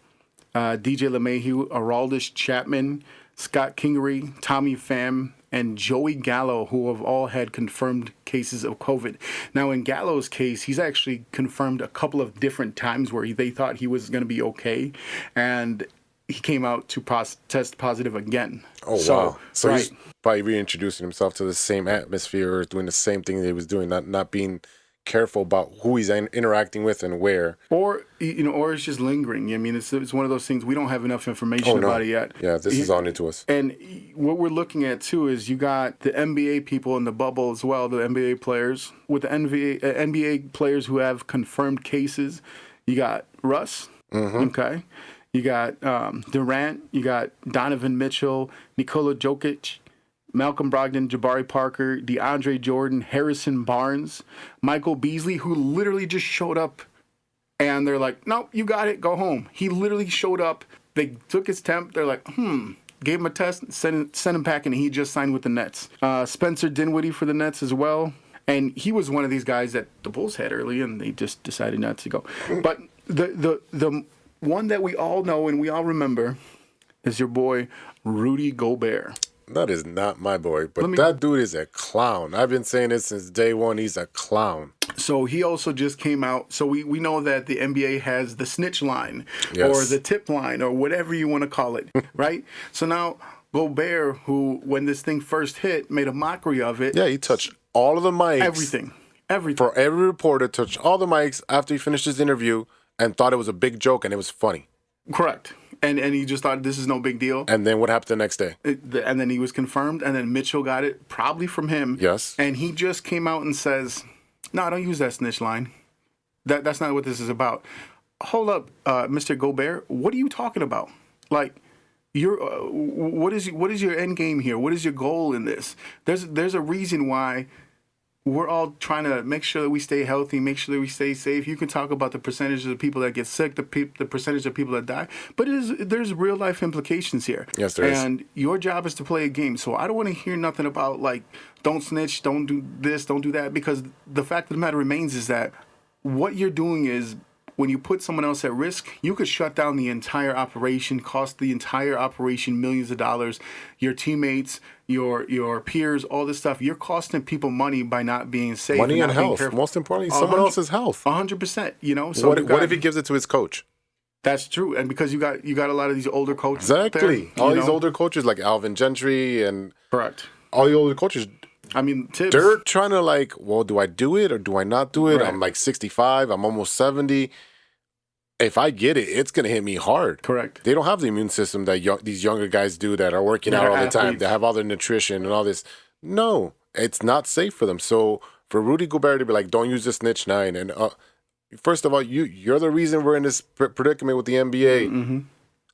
DJ LeMahieu, Aroldis Chapman, Scott Kingery, Tommy Pham, and Joey Gallo, who have all had confirmed cases of COVID. Now, in Gallo's case, he's actually confirmed a couple of different times where they thought he was going to be okay, and he came out to test positive again. Oh, wow. So he's probably reintroducing himself to the same atmosphere, doing the same thing that he was doing, not being careful about who he's interacting with and where. Or it's just lingering. I mean, it's one of those things we don't have enough information about it yet. Yeah, this is all new to us. And what we're looking at, too, is you got the NBA people in the bubble as well, the NBA players. With the NBA players who have confirmed cases, you got Russ, okay? You got Durant, you got Donovan Mitchell, Nikola Jokic, Malcolm Brogdon, Jabari Parker, DeAndre Jordan, Harrison Barnes, Michael Beasley, who literally just showed up, and they're like, "Nope, you got it, go home." He literally showed up. They took his temp. They're like, gave him a test, sent him packing, and he just signed with the Nets. Spencer Dinwiddie for the Nets as well, and he was one of these guys that the Bulls had early, and they just decided not to go. But the one that we all know and we all remember is your boy Rudy Gobert. That is not my boy, but that dude is a clown. I've been saying this since day one. He's a clown. So he also just came out. So we know that the NBA has the snitch line or the tip line or whatever you want to call it, right? So now Gobert, who when this thing first hit, made a mockery of it. Yeah, he touched all of the mics. Everything. For every reporter, touched all the mics after he finished his interview and thought it was a big joke and it was funny. Correct. And he just thought this is no big deal. And then what happened the next day? And then he was confirmed, and then Mitchell got it, probably from him. Yes. And he just came out and says, "No, don't use that snitch line. That's not what this is about." Hold up, Mr. Gobert. What are you talking about? Like, what is your end game here? What is your goal in this? There's a reason why we're all trying to make sure that we stay healthy, make sure that we stay safe. You can talk about the percentage of people that get sick, the percentage of people that die, but there's real life implications here. Yes, there is. And your job is to play a game. So I don't want to hear nothing about like, don't snitch, don't do this, don't do that, because the fact of the matter remains is that what you're doing is when you put someone else at risk, you could shut down the entire operation, cost the entire operation millions of dollars, your teammates, your peers, all this stuff. You're costing people money by not being safe. Money and health. Most importantly, someone else's health. 100%. So what if he gives it to his coach? That's true. And because you got a lot of these older coaches. Exactly. All these older coaches like Alvin Gentry and correct. All the older coaches. I mean, Tibbs. They're trying to like, well, do I do it or do I not do it? Right. I'm like 65. I'm almost 70. If I get it, it's going to hit me hard. Correct. They don't have the immune system that these younger guys do that are working out all the time. They have all their nutrition and all this. No, it's not safe for them. So for Rudy Gobert to be like, don't use the snitch line. And first of all, you're the reason we're in this predicament with the NBA. Mm-hmm.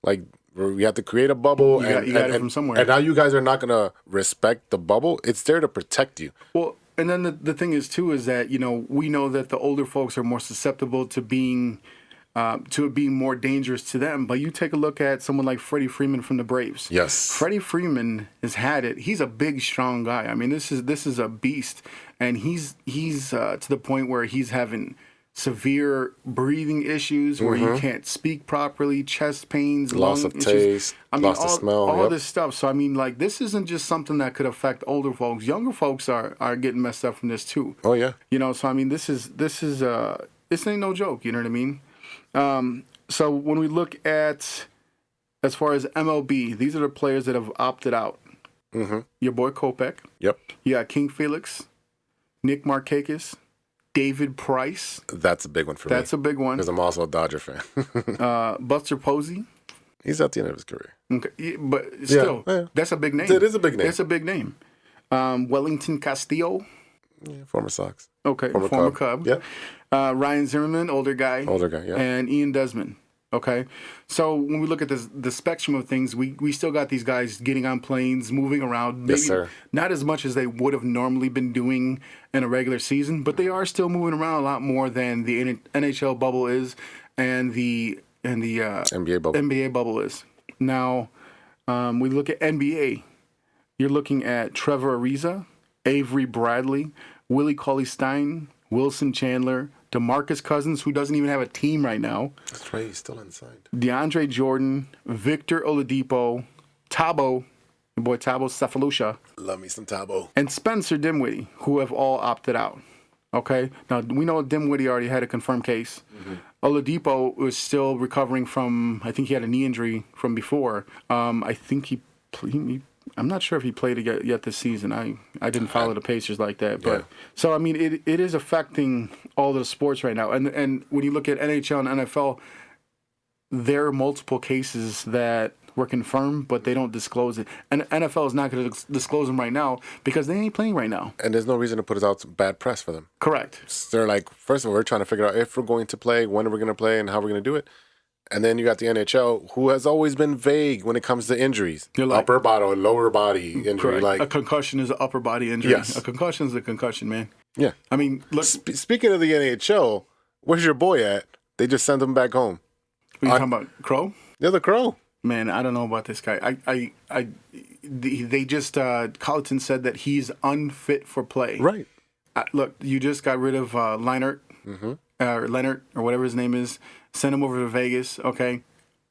Like, we have to create a bubble. You got it from somewhere. And now you guys are not going to respect the bubble. It's there to protect you. Well, and then the thing is, too, is that, we know that the older folks are more susceptible to being more dangerous to them. But you take a look at someone like Freddie Freeman from the Braves. Yes. Freddie Freeman has had it. He's a big, strong guy. I mean, this is a beast. And he's to the point where he's having severe breathing issues where he can't speak properly, chest pains, loss lung of issues. taste, loss of smell. All this stuff. So, I mean, like, this isn't just something that could affect older folks. Younger folks are getting messed up from this, too. Oh, yeah. So, I mean, this ain't no joke. You know what I mean? So when we look at, as far as MLB, these are the players that have opted out. Mm-hmm. Your boy Kopech. Yep. You got King Felix, Nick Markakis, David Price. That's a big one for me. That's a big one. Because I'm also a Dodger fan. Buster Posey. He's at the end of his career. Okay, but still, that's a big name. It is a big name. It's a big name. Wellington Castillo. Yeah, former Sox. Okay, former Cub. Yeah. Ryan Zimmerman, older guy. Yeah. And Ian Desmond. Okay, so when we look at the spectrum of things, we still got these guys getting on planes, moving around. Maybe Yes, sir. not as much as they would have normally been doing in a regular season, but they are still moving around a lot more than the NHL bubble is, and the NBA bubble. NBA bubble is. Now, we look at NBA. You're looking at Trevor Ariza, Avery Bradley, Willie Cauley-Stein, Wilson Chandler, DeMarcus Cousins, who doesn't even have a team right now. That's right. He's still unsigned. DeAndre Jordan, Victor Oladipo, Tabo, your boy Tabo Cephalusha, Love me some Tabo. and Spencer Dinwiddie, who have all opted out. Okay? Now, we know Dinwiddie already had a confirmed case. Oladipo was still recovering from, I think he had a knee injury from before. I think I'm not sure if he played yet this season. I didn't follow the Pacers like that. But so, I mean, it is affecting all the sports right now. And when you look at NHL and NFL, there are multiple cases that were confirmed, but they don't disclose it. And NFL is not going to disclose them right now because they ain't playing right now. And there's no reason to put out bad press for them. Correct. So they're like, first of all, we're trying to figure out if we're going to play, when we're going to play, and how we're going to do it. And then you got the NHL, who has always been vague when it comes to injuries. You're like, upper body, lower body injury. correct. Like A concussion is an upper body injury. Yes. A concussion is a concussion, man. Yeah. I mean, look, Speaking of the NHL, where's your boy at? They just sent him back home. what are you talking about? Crow? The other Crow. Man, I don't know about this guy. They just Colleton said that he's unfit for play. Right. Look, you just got rid of Leonard, Leonard or whatever his name is. Send him over to Vegas. Okay,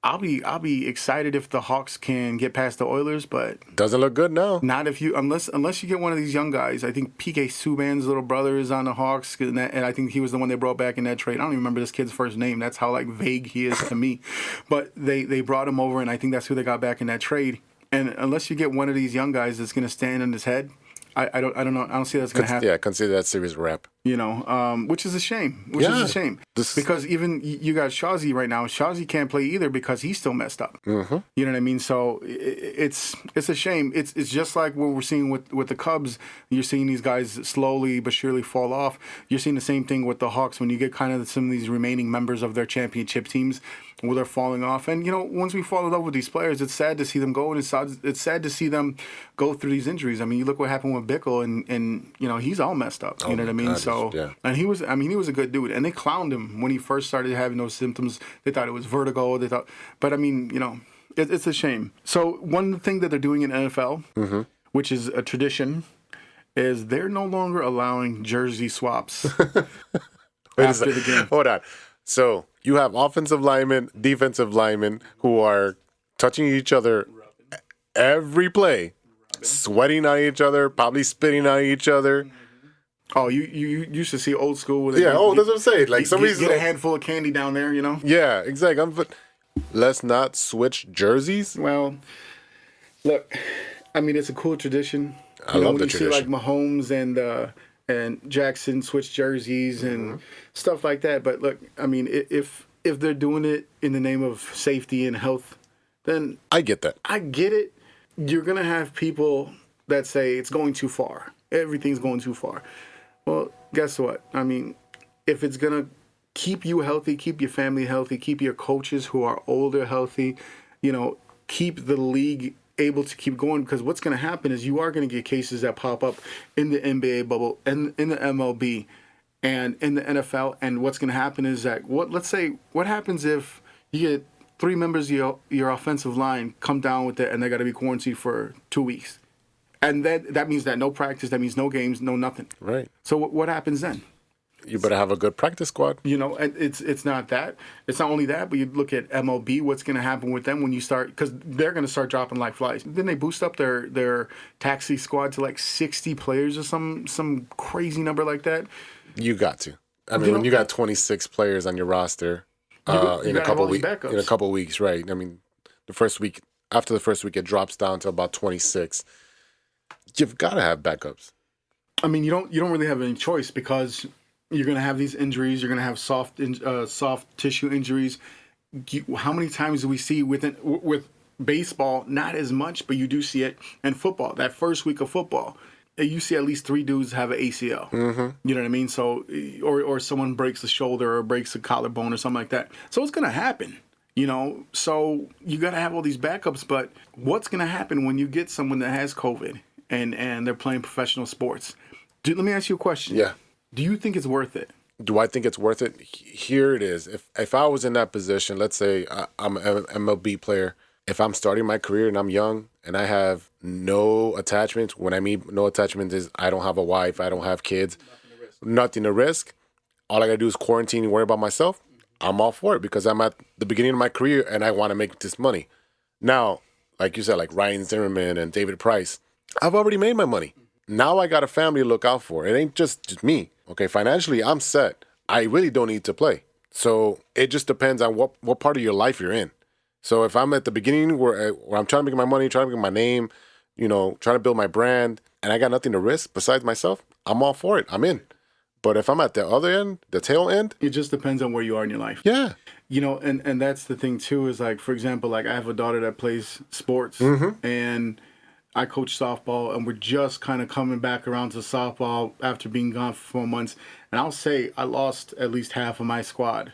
I'll be excited if the Hawks can get past the Oilers, but Doesn't look good now. not if you unless you get one of these young guys. I think PK Subban's little brother is on the Hawks, and I think he was the one they brought back in that trade. I don't even remember this kid's first name. That's how like vague he is to me. But they brought him over, and I think that's who they got back in that trade. And unless you get one of these young guys that's going to stand on his head, I don't know. I don't see that's going to happen. Yeah, consider that serious rap. You know, which is a shame. Because even you got Shazi right now. Shazi can't play either because he's still messed up. You know what I mean? So it's a shame. It's just like what we're seeing with the Cubs. You're seeing these guys slowly but surely fall off. You're seeing the same thing with the Hawks when you get kind of some of these remaining members of their championship teams where they're falling off. And, you know, once we fall in love with these players, it's sad to see them go, and it's sad to see them go through these injuries. I mean, you look what happened with Bickle, and you know, he's all messed up. You know what I mean? God, So, yeah. and he was a good dude. And they clowned him when he first started having those symptoms. They thought it was vertigo. But I mean, you know, it's a shame. So one thing that they're doing in NFL, which is a tradition, is they're no longer allowing jersey swaps after the game. Hold on. So you have offensive linemen, defensive linemen who are touching each other every play, sweating on each other, probably spitting on each other. Oh, you used to see old school. Where Yeah, that's what I'm saying. Like somebody's get a handful of candy down there, you know. Yeah, exactly. But let's not switch jerseys. Well, look, I mean, it's a cool tradition. I love when the you tradition. see like Mahomes and Jackson switch jerseys and stuff like that. But look, I mean, if they're doing it in the name of safety and health, then I get that. I get it. You're gonna have people that say it's going too far. Everything's going too far. Well, guess what? I mean, if it's going to keep you healthy, keep your family healthy, keep your coaches who are older healthy, you know, keep the league able to keep going, because what's going to happen is you are going to get cases that pop up in the NBA bubble and in the MLB and in the NFL. And what's going to happen is that let's say what happens if you get 3 members of your offensive line come down with it and they got to be quarantined for 2 weeks. And that means that no practice, that means no games, no nothing. Right. So what happens then? You better have a good practice squad. You know, and it's not that. It's not only that, but you look at MLB, what's going to happen with them when you start, because they're going to start dropping like flies. Then they boost up their taxi squad to like 60 players or some crazy number like that. You got to. I mean, when you got 26 players on your roster in a couple weeks, right? I mean, after the first week, it drops down to about 26. You've got to have backups. I mean, you don't really have any choice, because you're going to have these injuries. You're going to have soft tissue injuries. How many times do we see with baseball? Not as much, but you do see it in football. That first week of football, you see at least 3 dudes have an ACL. You know what I mean? So, or someone breaks the shoulder or breaks the collarbone or something like that. So it's going to happen. So you got to have all these backups. But what's going to happen when you get someone that has COVID and they're playing professional sports? Let me ask you a question. Yeah. Do you think it's worth it? Do I think it's worth it? Here it is. If I was in that position, let's say I'm an MLB player, if I'm starting my career and I'm young and I have no attachments, when I mean no attachments is I don't have a wife, I don't have kids, nothing to risk. All I got to do is quarantine and worry about myself. I'm all for it because I'm at the beginning of my career and I want to make this money. Now, like you said, like Ryan Zimmerman and David Price, I've already made my money. Now I got a family to look out for. It ain't just me. Okay, financially, I'm set. I really don't need to play. So it just depends on what part of your life you're in. So if I'm at the beginning where I'm trying to make my money, trying to make my name, trying to build my brand, and I got nothing to risk besides myself, I'm all for it. I'm in. But if I'm at the other end, the tail end, it just depends on where you are in your life. Yeah. And that's the thing too, is like, for example, like I have a daughter that plays sports and I coach softball, and we're just kind of coming back around to softball after being gone for 4 months. And I'll say I lost at least half of my squad.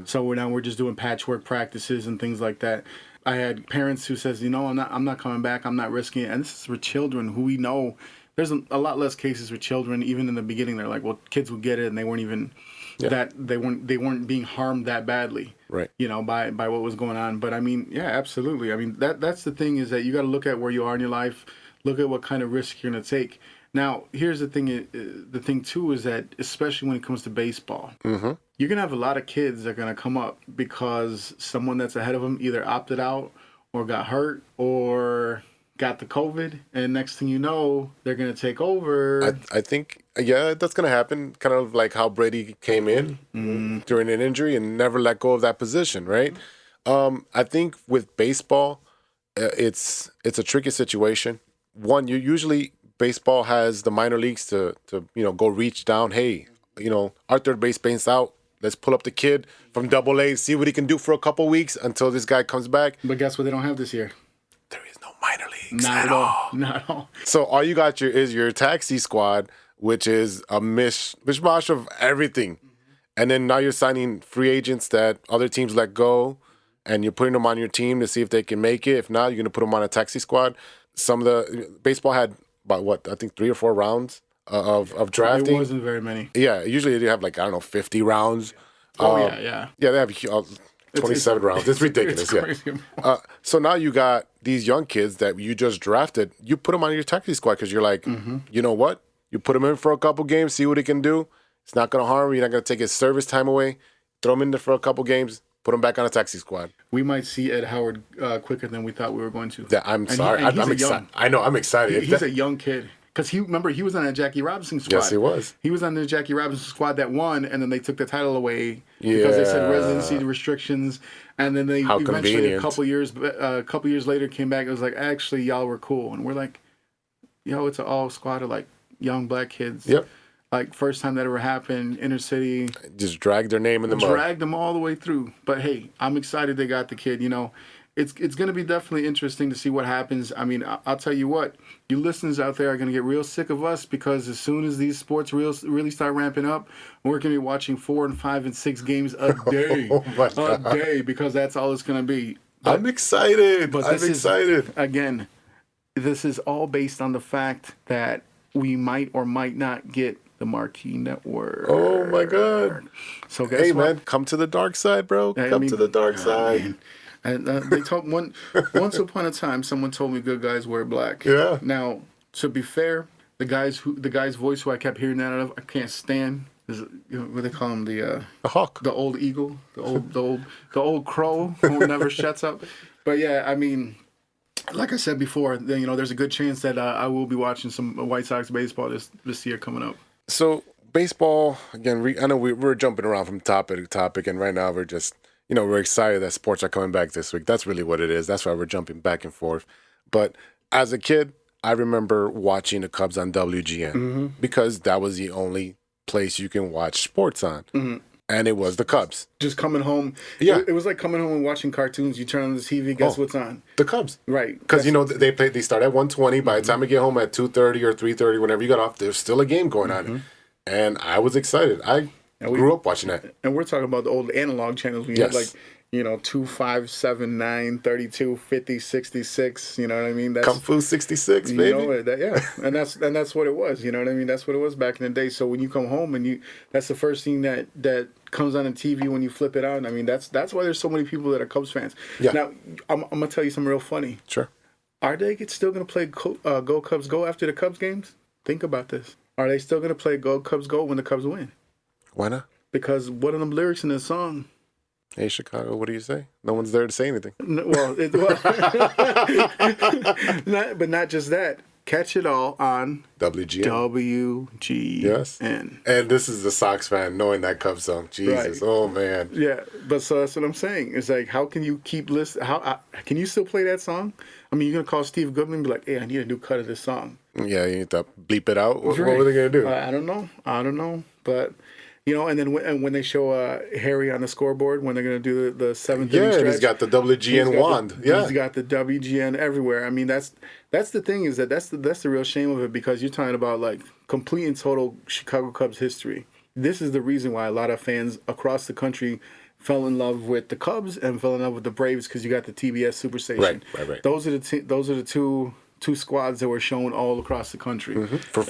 So we're just doing patchwork practices and things like that. I had parents who says, I'm not coming back. I'm not risking it. And this is for children who we know. There's a lot less cases with children. Even in the beginning, they're like, well, kids would get it, and they weren't even they weren't being harmed that badly. Right. By what was going on. But I mean, yeah, absolutely. I mean, that's the thing, is that you got to look at where you are in your life, look at what kind of risk you're going to take. Now, here's the thing. The thing too is that, especially when it comes to baseball, you're gonna have a lot of kids that are gonna come up because someone that's ahead of them either opted out or got hurt or got the COVID, and next thing you know, they're gonna take over. I think, that's gonna happen. Kind of like how Brady came in during an injury and never let go of that position, right? I think with baseball, it's a tricky situation. One, baseball has the minor leagues to go reach down. Hey, our third base base's out. Let's pull up the kid from Double-A, see what he can do for a couple weeks until this guy comes back. But guess what they don't have this year? There is no minor leagues Not at all. Not at all. So all you got is your taxi squad, which is a mishmash of everything. And then now you're signing free agents that other teams let go, and you're putting them on your team to see if they can make it. If not, you're going to put them on a taxi squad. Some of the baseball had about, I think 3 or 4 rounds of drafting. It wasn't very many. Yeah, usually they have 50 rounds. Yeah, they have 27 rounds. It's ridiculous. Crazy. So now you got these young kids that you just drafted. You put them on your taxi squad because you're like, you know what? You put him in for a couple games, see what he can do. It's not going to harm him. You're not going to take his service time away. Throw him in there for a couple games. Put him back on a taxi squad. We might see Ed Howard quicker than we thought we were going to. I'm sorry. I'm excited. I know. I'm excited. He's a young kid. Because he was on that Jackie Robinson squad. Yes, he was. He was on the Jackie Robinson squad that won, and then they took the title away because they said residency restrictions. And then they eventually, a couple years later, came back and was like, actually, y'all were cool. And we're like, it's an all squad of young black kids. Yep. First time that ever happened, inner city. Just dragged their name in the mud. Dragged them all the way through. But hey, I'm excited they got the kid. It's going to be definitely interesting to see what happens. I mean, I'll tell you what, you listeners out there are going to get real sick of us, because as soon as these sports really start ramping up, we're going to be watching 4 and 5 and 6 games a day. Day, because that's all it's going to be. But, I'm excited. Again, this is all based on the fact that we might or might not get the Marquee Network. Oh, my God. So guess what? Man, come to the dark side, bro. Come to the dark side. Man. And they told once upon a time, someone told me good guys wear black. Yeah. Now, to be fair, the guy's voice who I kept hearing that out of, I can't stand. Is what do they call him? The hawk, the old eagle, the old crow who never shuts up. But yeah, I mean, like I said before, there's a good chance that I will be watching some White Sox baseball this year coming up. So baseball again. I know we're jumping around from topic to topic, and right now we're just. We're excited that sports are coming back this week. That's really what it is. That's why we're jumping back and forth. But as a kid, I remember watching the Cubs on WGN because that was the only place you can watch sports on. And it was the Cubs. Just coming home. Yeah. It was like coming home and watching cartoons. You turn on the TV, guess what's on? The Cubs. Right. Because, they start at 1:20. By the time I get home at 2:30 or 3:30, whenever you got off, there's still a game going on. And I was excited. I grew up watching that. And we're talking about the old analog channels. We had 2, 5, 7, 9, 32, 50, 66. You know what I mean? That's Kung Fu 66, you baby. know that, yeah, and that's what it was. You know what I mean? That's what it was back in the day. So when you come home and that's the first thing that comes on the TV when you flip it on. I mean, that's why there's so many people that are Cubs fans. Yeah. Now I'm gonna tell you something real funny. Sure. Are they still gonna play Go Cubs Go after the Cubs games? Think about this. Are they still gonna play Go Cubs Go when the Cubs win? Why not? Because one of them lyrics in the song. Hey, Chicago, what do you say? No one's there to say anything. But not just that. Catch it all on WGN. WGN. Yes. And this is the Sox fan knowing that Cubs song. Jesus. Right. Oh, man. Yeah. But so that's what I'm saying. It's like, how can you keep listening? Can you still play that song? I mean, you're going to call Steve Goodman and be like, hey, I need a new cut of this song. Yeah, you need to bleep it out. What were they going to do? I don't know. But... and then when they show Harry on the scoreboard, when they're going to do the seventh inning stretch. He's got the WGN wand. He's got the WGN everywhere. I mean, that's the thing is that's the real shame of it, because you're talking about like complete and total Chicago Cubs history. This is the reason why a lot of fans across the country fell in love with the Cubs and fell in love with the Braves, because you got the TBS Superstation. Right. Those are the two squads that were shown all across the country. Mm-hmm. For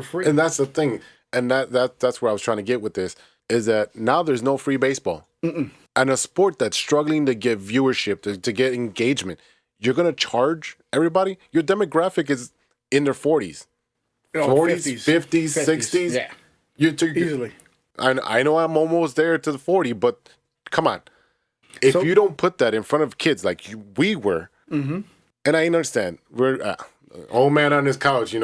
free. And that's the thing. And that's where I was trying to get with this, is that now there's no free baseball. Mm-mm. And a sport that's struggling to get viewership, to get engagement, you're going to charge everybody? Your demographic is in their 40s. 40s, 50s, 60s. Yeah. Easily. I know I'm almost there to the 40, but come on. If you don't put that in front of kids like we were, mm-hmm. and I understand, we're old man on his couch,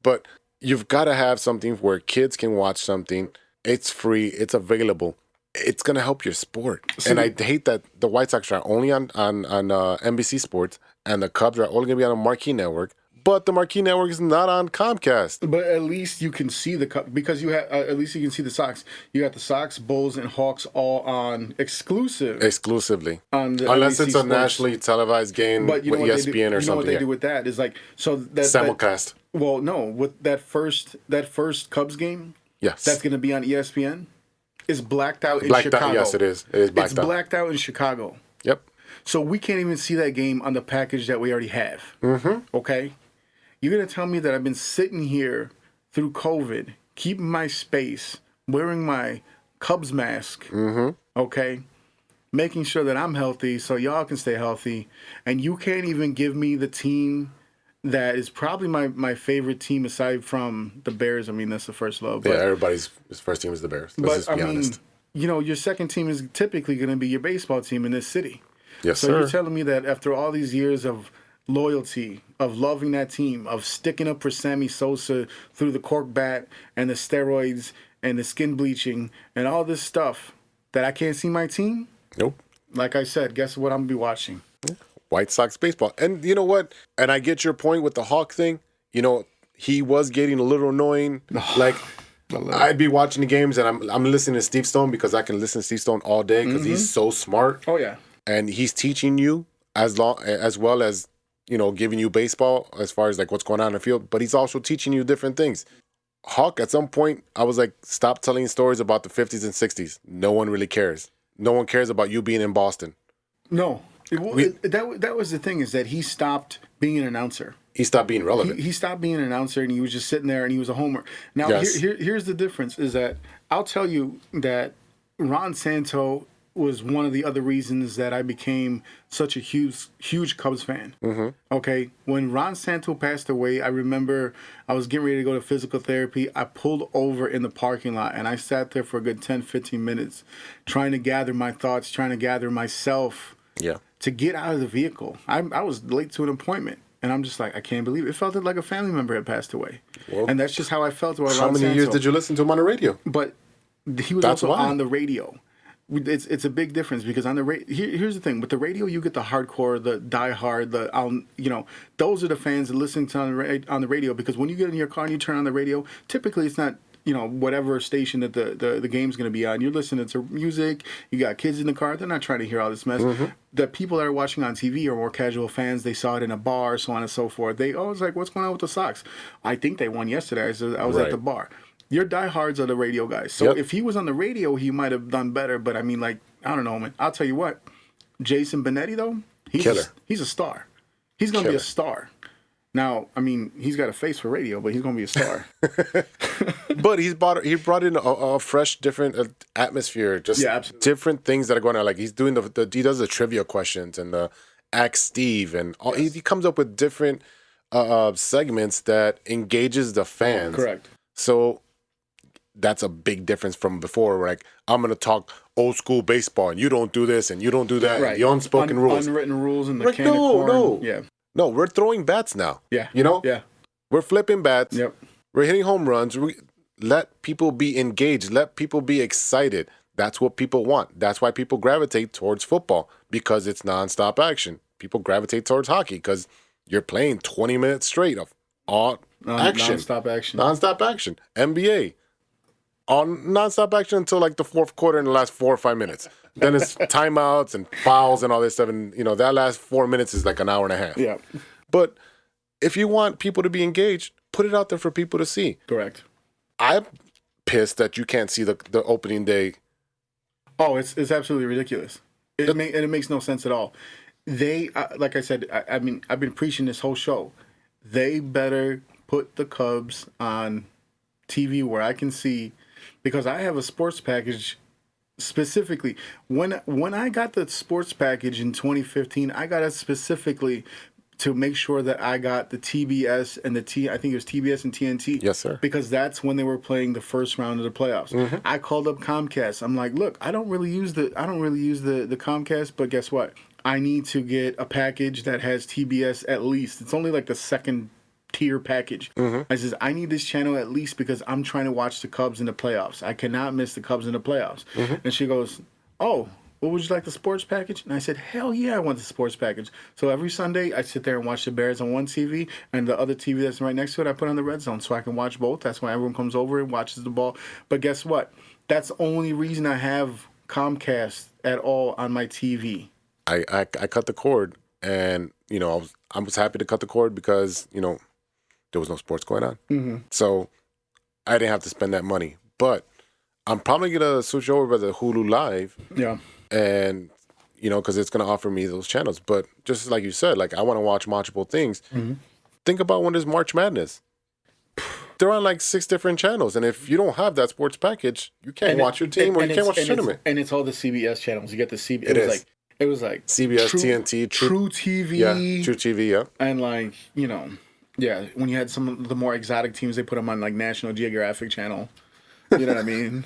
but... You've got to have something where kids can watch something. It's free. It's available. It's going to help your sport. And I hate that the White Sox are only on NBC Sports and the Cubs are only going to be on a marquee network. But the marquee network is not on Comcast. But at least you can see because you have at least you can see the Sox. You got the Sox, Bulls, and Hawks all on exclusively on the unless NBC it's a Sports. Nationally televised game with ESPN or something. You know what they do with that is like simulcast. Well, no, with that first Cubs game, yes, that's going to be on ESPN. Is blacked out in Chicago. Yes, it is. It is blacked out. It's blacked out in Chicago. Yep. So we can't even see that game on the package that we already have. Mm-hmm. Okay. You're going to tell me that I've been sitting here through COVID, keeping my space, wearing my Cubs mask, mm-hmm. okay, making sure that I'm healthy so y'all can stay healthy, and you can't even give me the team that is probably my favorite team aside from the Bears. I mean, that's the first love. But, everybody's first team is the Bears. Let's just be honest. Your second team is typically going to be your baseball team in this city. Yes, so sir. You're telling me that after all these years of loyalty, of loving that team, of sticking up for Sammy Sosa through the cork bat and the steroids and the skin bleaching and all this stuff, that I can't see my team? Nope. Like I said, guess what I'm going to be watching? White Sox baseball. And you know what? And I get your point with the Hawk thing. He was getting a little annoying. Like, I'd be watching the games and I'm listening to Steve Stone because I can listen to Steve Stone all day because he's so smart. Oh, yeah. And he's teaching you as well as, giving you baseball as far as like what's going on in the field. But he's also teaching you different things. Hawk, at some point, I was like, stop telling stories about the 50s and 60s. No one really cares. No one cares about you being in Boston. No. That was the thing, is that he stopped being an announcer. He stopped being relevant. He stopped being an announcer, and he was just sitting there, and he was a homer. Now, yes. Here's the difference, is that I'll tell you that Ron Santo was one of the other reasons that I became such a huge Cubs fan. Mm-hmm. Okay? When Ron Santo passed away, I remember I was getting ready to go to physical therapy. I pulled over in the parking lot, and I sat there for a good 10, 15 minutes trying to gather my thoughts, trying to gather myself. Yeah. To get out of the vehicle. I was late to an appointment, and I'm just like, I can't believe it. It felt like a family member had passed away. Well, and that's just how I felt about Ron How many Santo. years did you listen to him on the radio? But he was also on the radio. It's a big difference, because on the here's the thing. With the radio, you get the hardcore, the diehard, those are the fans that listen to on the radio, because when you get in your car and you turn on the radio, typically it's not whatever station that the game's going to be on. You're listening to music. You got kids in the car. They're not trying to hear all this mess. Mm-hmm. The people that are watching on TV are more casual fans. They saw it in a bar, so on and so forth. They always like, what's going on with the Sox? I think they won yesterday. I was at the bar. Your diehards are the radio guys. So if he was on the radio, he might have done better. But I mean, like, I don't know, man. I'll tell you what. Jason Benetti, though, Killer. He's a star. He's going to be a Killer. star. Now, I mean, he's got a face for radio, but he's going to be a star. But he brought in a fresh, different atmosphere, just different things that are going on. Like he's doing he does the trivia questions and the Ask Steve, and all, he comes up with different segments that engages the fans. Correct. So that's a big difference from before. Where like I'm going to talk old school baseball, and you don't do this, and you don't do that. Right. The unspoken rules, unwritten rules, and the like, can of corn. No, we're throwing bats now. Yeah. You know. Yeah. We're flipping bats. Yep. We're hitting home runs. Let people be engaged. Let people be excited. That's what people want. That's why people gravitate towards football, because it's nonstop action. People gravitate towards hockey because you're playing 20 minutes straight of all action. Nonstop action. Nonstop action. NBA. On nonstop action until like the fourth quarter in the last 4 or 5 minutes. Then it's timeouts and fouls and all this stuff. And, that last 4 minutes is like an hour and a half. Yeah. But if you want people to be engaged, put it out there for people to see. Correct. I'm pissed that you can't see the opening day. Oh, it's absolutely ridiculous. It makes no sense at all. They, like I said, I mean, I've been preaching this whole show. They better put the Cubs on TV where I can see, because I have a sports package specifically. When I got the sports package in 2015, I got it specifically to make sure that I got the TBS and I think it was TBS and TNT. Yes, sir. Because that's when they were playing the first round of the playoffs. Mm-hmm. I called up Comcast. I'm like, look, I don't really use the Comcast, but guess what? I need to get a package that has TBS at least. It's only like the second tier package. Mm-hmm. I says, I need this channel at least because I'm trying to watch the Cubs in the playoffs. I cannot miss the Cubs in the playoffs. Mm-hmm. And she goes, oh, well, would you like the sports package? And I said, hell yeah, I want the sports package. So every Sunday, I sit there and watch the Bears on one TV, and the other TV that's right next to it, I put on the red zone so I can watch both. That's why everyone comes over and watches the ball. But guess what? That's the only reason I have Comcast at all on my TV. I cut the cord, and I was happy to cut the cord because there was no sports going on, so I didn't have to spend that money. But I'm probably gonna switch over to the Hulu Live, and because it's gonna offer me those channels. But just like you said, like I want to watch multiple things. Mm-hmm. Think about when there's March Madness. They're on like 6 different channels, and if you don't have that sports package, you can't watch your team or you can't watch the tournament. And it's all the CBS channels. You get the CBS. It was like CBS, TNT, True TV. Yeah, True TV, yeah. And like, when you had some of the more exotic teams, they put them on like National Geographic Channel. You know what I mean?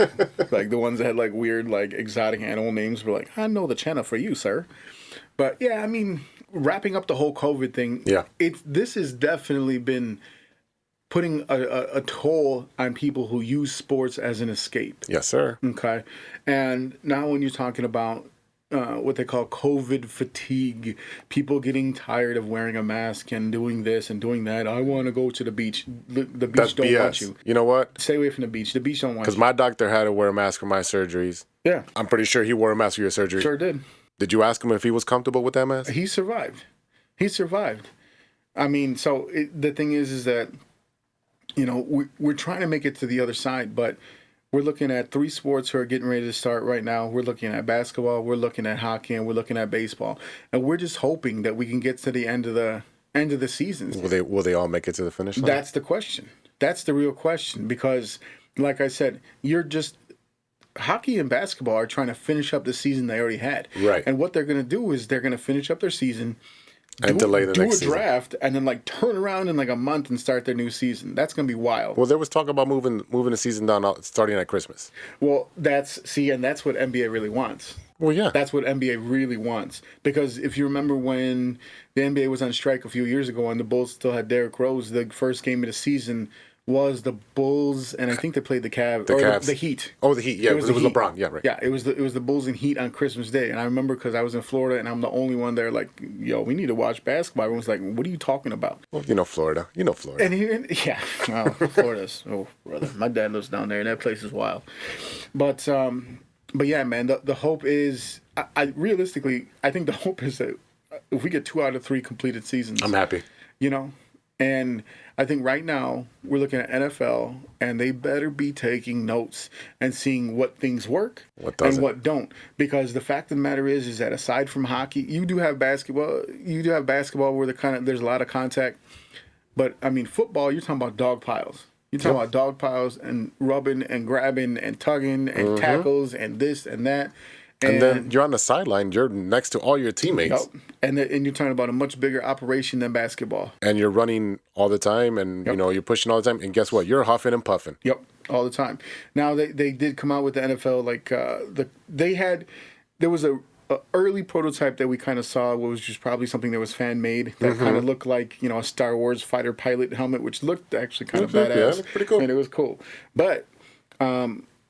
Like the ones that had like weird, like exotic animal names were like, I know the channel for you, sir. But yeah, I mean, wrapping up the whole COVID thing, this has definitely been putting a toll on people who use sports as an escape. Yes, sir. Okay. And now when you're talking about what they call COVID fatigue, people getting tired of wearing a mask and doing this and doing that. I want to go to the beach. The beach That's don't BS. want you. You know what? Stay away from the beach. The beach don't want you. Because my doctor had to wear a mask for my surgeries. Yeah. I'm pretty sure he wore a mask for your surgery. Sure did. Did you ask him if he was comfortable with that mask? He survived. I mean, so the thing is that, we're trying to make it to the other side, but we're looking at 3 sports who are getting ready to start right now. We're looking at basketball, we're looking at hockey, and we're looking at baseball. And we're just hoping that we can get to the end of the seasons. Will they all make it to the finish line? That's the question. That's the real question. Because, like I said, hockey and basketball are trying to finish up the season they already had. Right. And what they're going to do is they're going to finish up their season, and delay the next season. Do a draft, and then like turn around in like a month and start their new season. That's going to be wild. Well, there was talk about moving the season down starting at Christmas. Well, that's what NBA really wants. Well, yeah. That's what NBA really wants. Because if you remember when the NBA was on strike a few years ago and the Bulls still had Derrick Rose, the first game of the season was the Bulls, and I think they played the Cavs. The Heat. Oh, the Heat. Yeah, it was LeBron. Yeah, right. Yeah, it was the Bulls and Heat on Christmas Day, and I remember because I was in Florida, and I'm the only one there. Like, yo, we need to watch basketball. Everyone's like, what are you talking about? Well, Florida. Florida. Florida's. Oh, brother, my dad lives down there, and that place is wild. But yeah, man, the hope is, realistically, I think the hope is that if we get 2 out of 3 completed seasons, I'm happy. And I think right now we're looking at NFL, and they better be taking notes and seeing what things work and what don't. Because the fact of the matter is that aside from hockey, you do have basketball. You do have basketball where there's a lot of contact. But I mean, football, you're talking about dog piles. You're talking about dog piles and rubbing and grabbing and tugging and tackles and this and that. And then you're on the sideline. You're next to all your teammates. Yep. And you're talking about a much bigger operation than basketball. And you're running all the time, and you're pushing all the time. And guess what? You're huffing and puffing. Yep, all the time. Now they did come out with the NFL there was a early prototype that we kind of saw, which was probably something that was fan made that kind of looked like a Star Wars fighter pilot helmet, which looked actually kind of badass. Yeah, it looked pretty cool. And it was cool, but.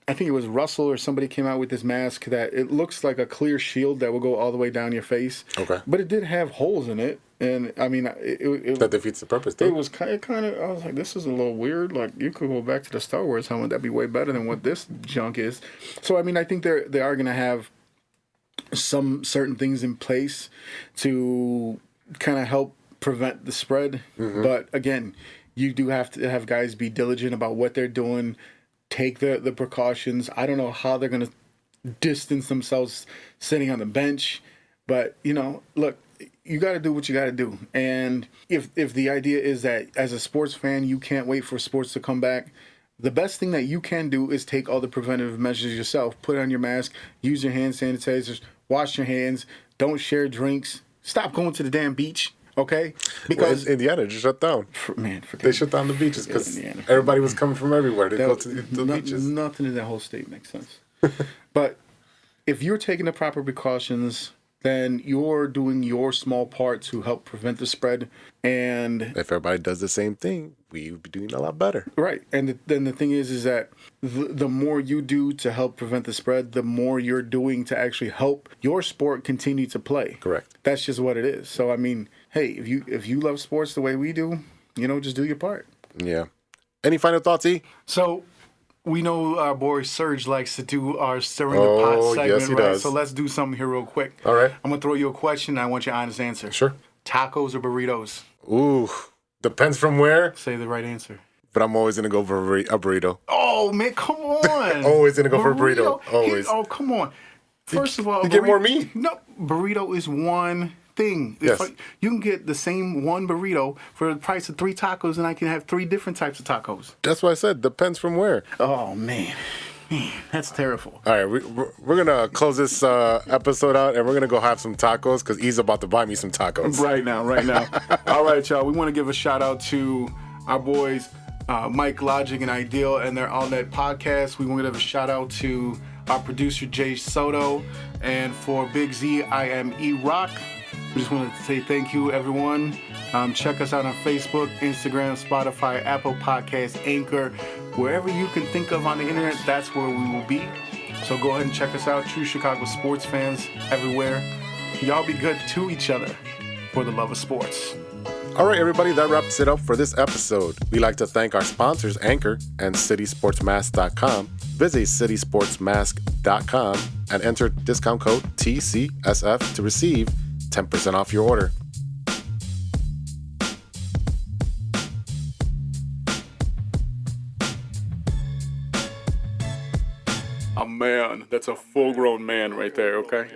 I think it was Russell or somebody came out with this mask that it looks like a clear shield that will go all the way down your face. Okay. But it did have holes in it. And, I mean, that defeats the purpose, though. It was kind of, I was like, this is a little weird. Like, you could go back to the Star Wars helmet. That'd be way better than what this junk is. So, I mean, I think they are going to have some certain things in place to kind of help prevent the spread. But, again, you do have to have guys be diligent about what they're doing. Take the precautions. I don't know how they're going to distance themselves sitting on the bench. But, look, you got to do what you got to do. And if the idea is that as a sports fan, you can't wait for sports to come back, the best thing that you can do is take all the preventative measures yourself. Put on your mask, use your hand sanitizers, wash your hands, don't share drinks, stop going to the damn beach. Okay, because Indiana just shut down. They shut down the beaches because everybody was coming from everywhere to go to the beaches. Nothing in that whole state makes sense. But if you're taking the proper precautions, then you're doing your small part to help prevent the spread. And if everybody does the same thing, we would be doing a lot better. Right. And then the thing is that the more you do to help prevent the spread, the more you're doing to actually help your sport continue to play. Correct. That's just what it is. So, I mean, hey, if you love sports the way we do, just do your part. Yeah. Any final thoughts, E? So, we know our boy Serge likes to do our Stirring the Pot segment, yes, he right? does. So let's do something here real quick. All right. I'm going to throw you a question, and I want your honest answer. Sure. Tacos or burritos? Ooh, depends from where. Say the right answer. But I'm always going to go for a burrito. Oh, man, come on. Always going to go for a burrito. Always. Come on. First of all, you get more meat? No, burrito is one thing. Yes. You can get the same one burrito for the price of 3 tacos, and I can have 3 different types of tacos. That's what I said. Depends from where. Oh, man. That's terrible. All right, we're going to close this episode out, and we're going to go have some tacos because he's about to buy me some tacos. Right now. All right, y'all. We want to give a shout out to our boys, Mike, Logic, and Ideal, and their All Net podcast. We want to give a shout out to our producer, Jay Soto. And for Big Z, I am E-Roc. We just wanted to say thank you, everyone. Check us out on Facebook, Instagram, Spotify, Apple Podcasts, Anchor. Wherever you can think of on the internet, that's where we will be. So go ahead and check us out. True Chicago sports fans everywhere. Y'all be good to each other for the love of sports. All right, everybody, that wraps it up for this episode. We'd like to thank our sponsors, Anchor and citysportsmask.com. Visit citysportsmask.com and enter discount code TCSF to receive 10% off your order. A man. That's a full-grown man right there, okay?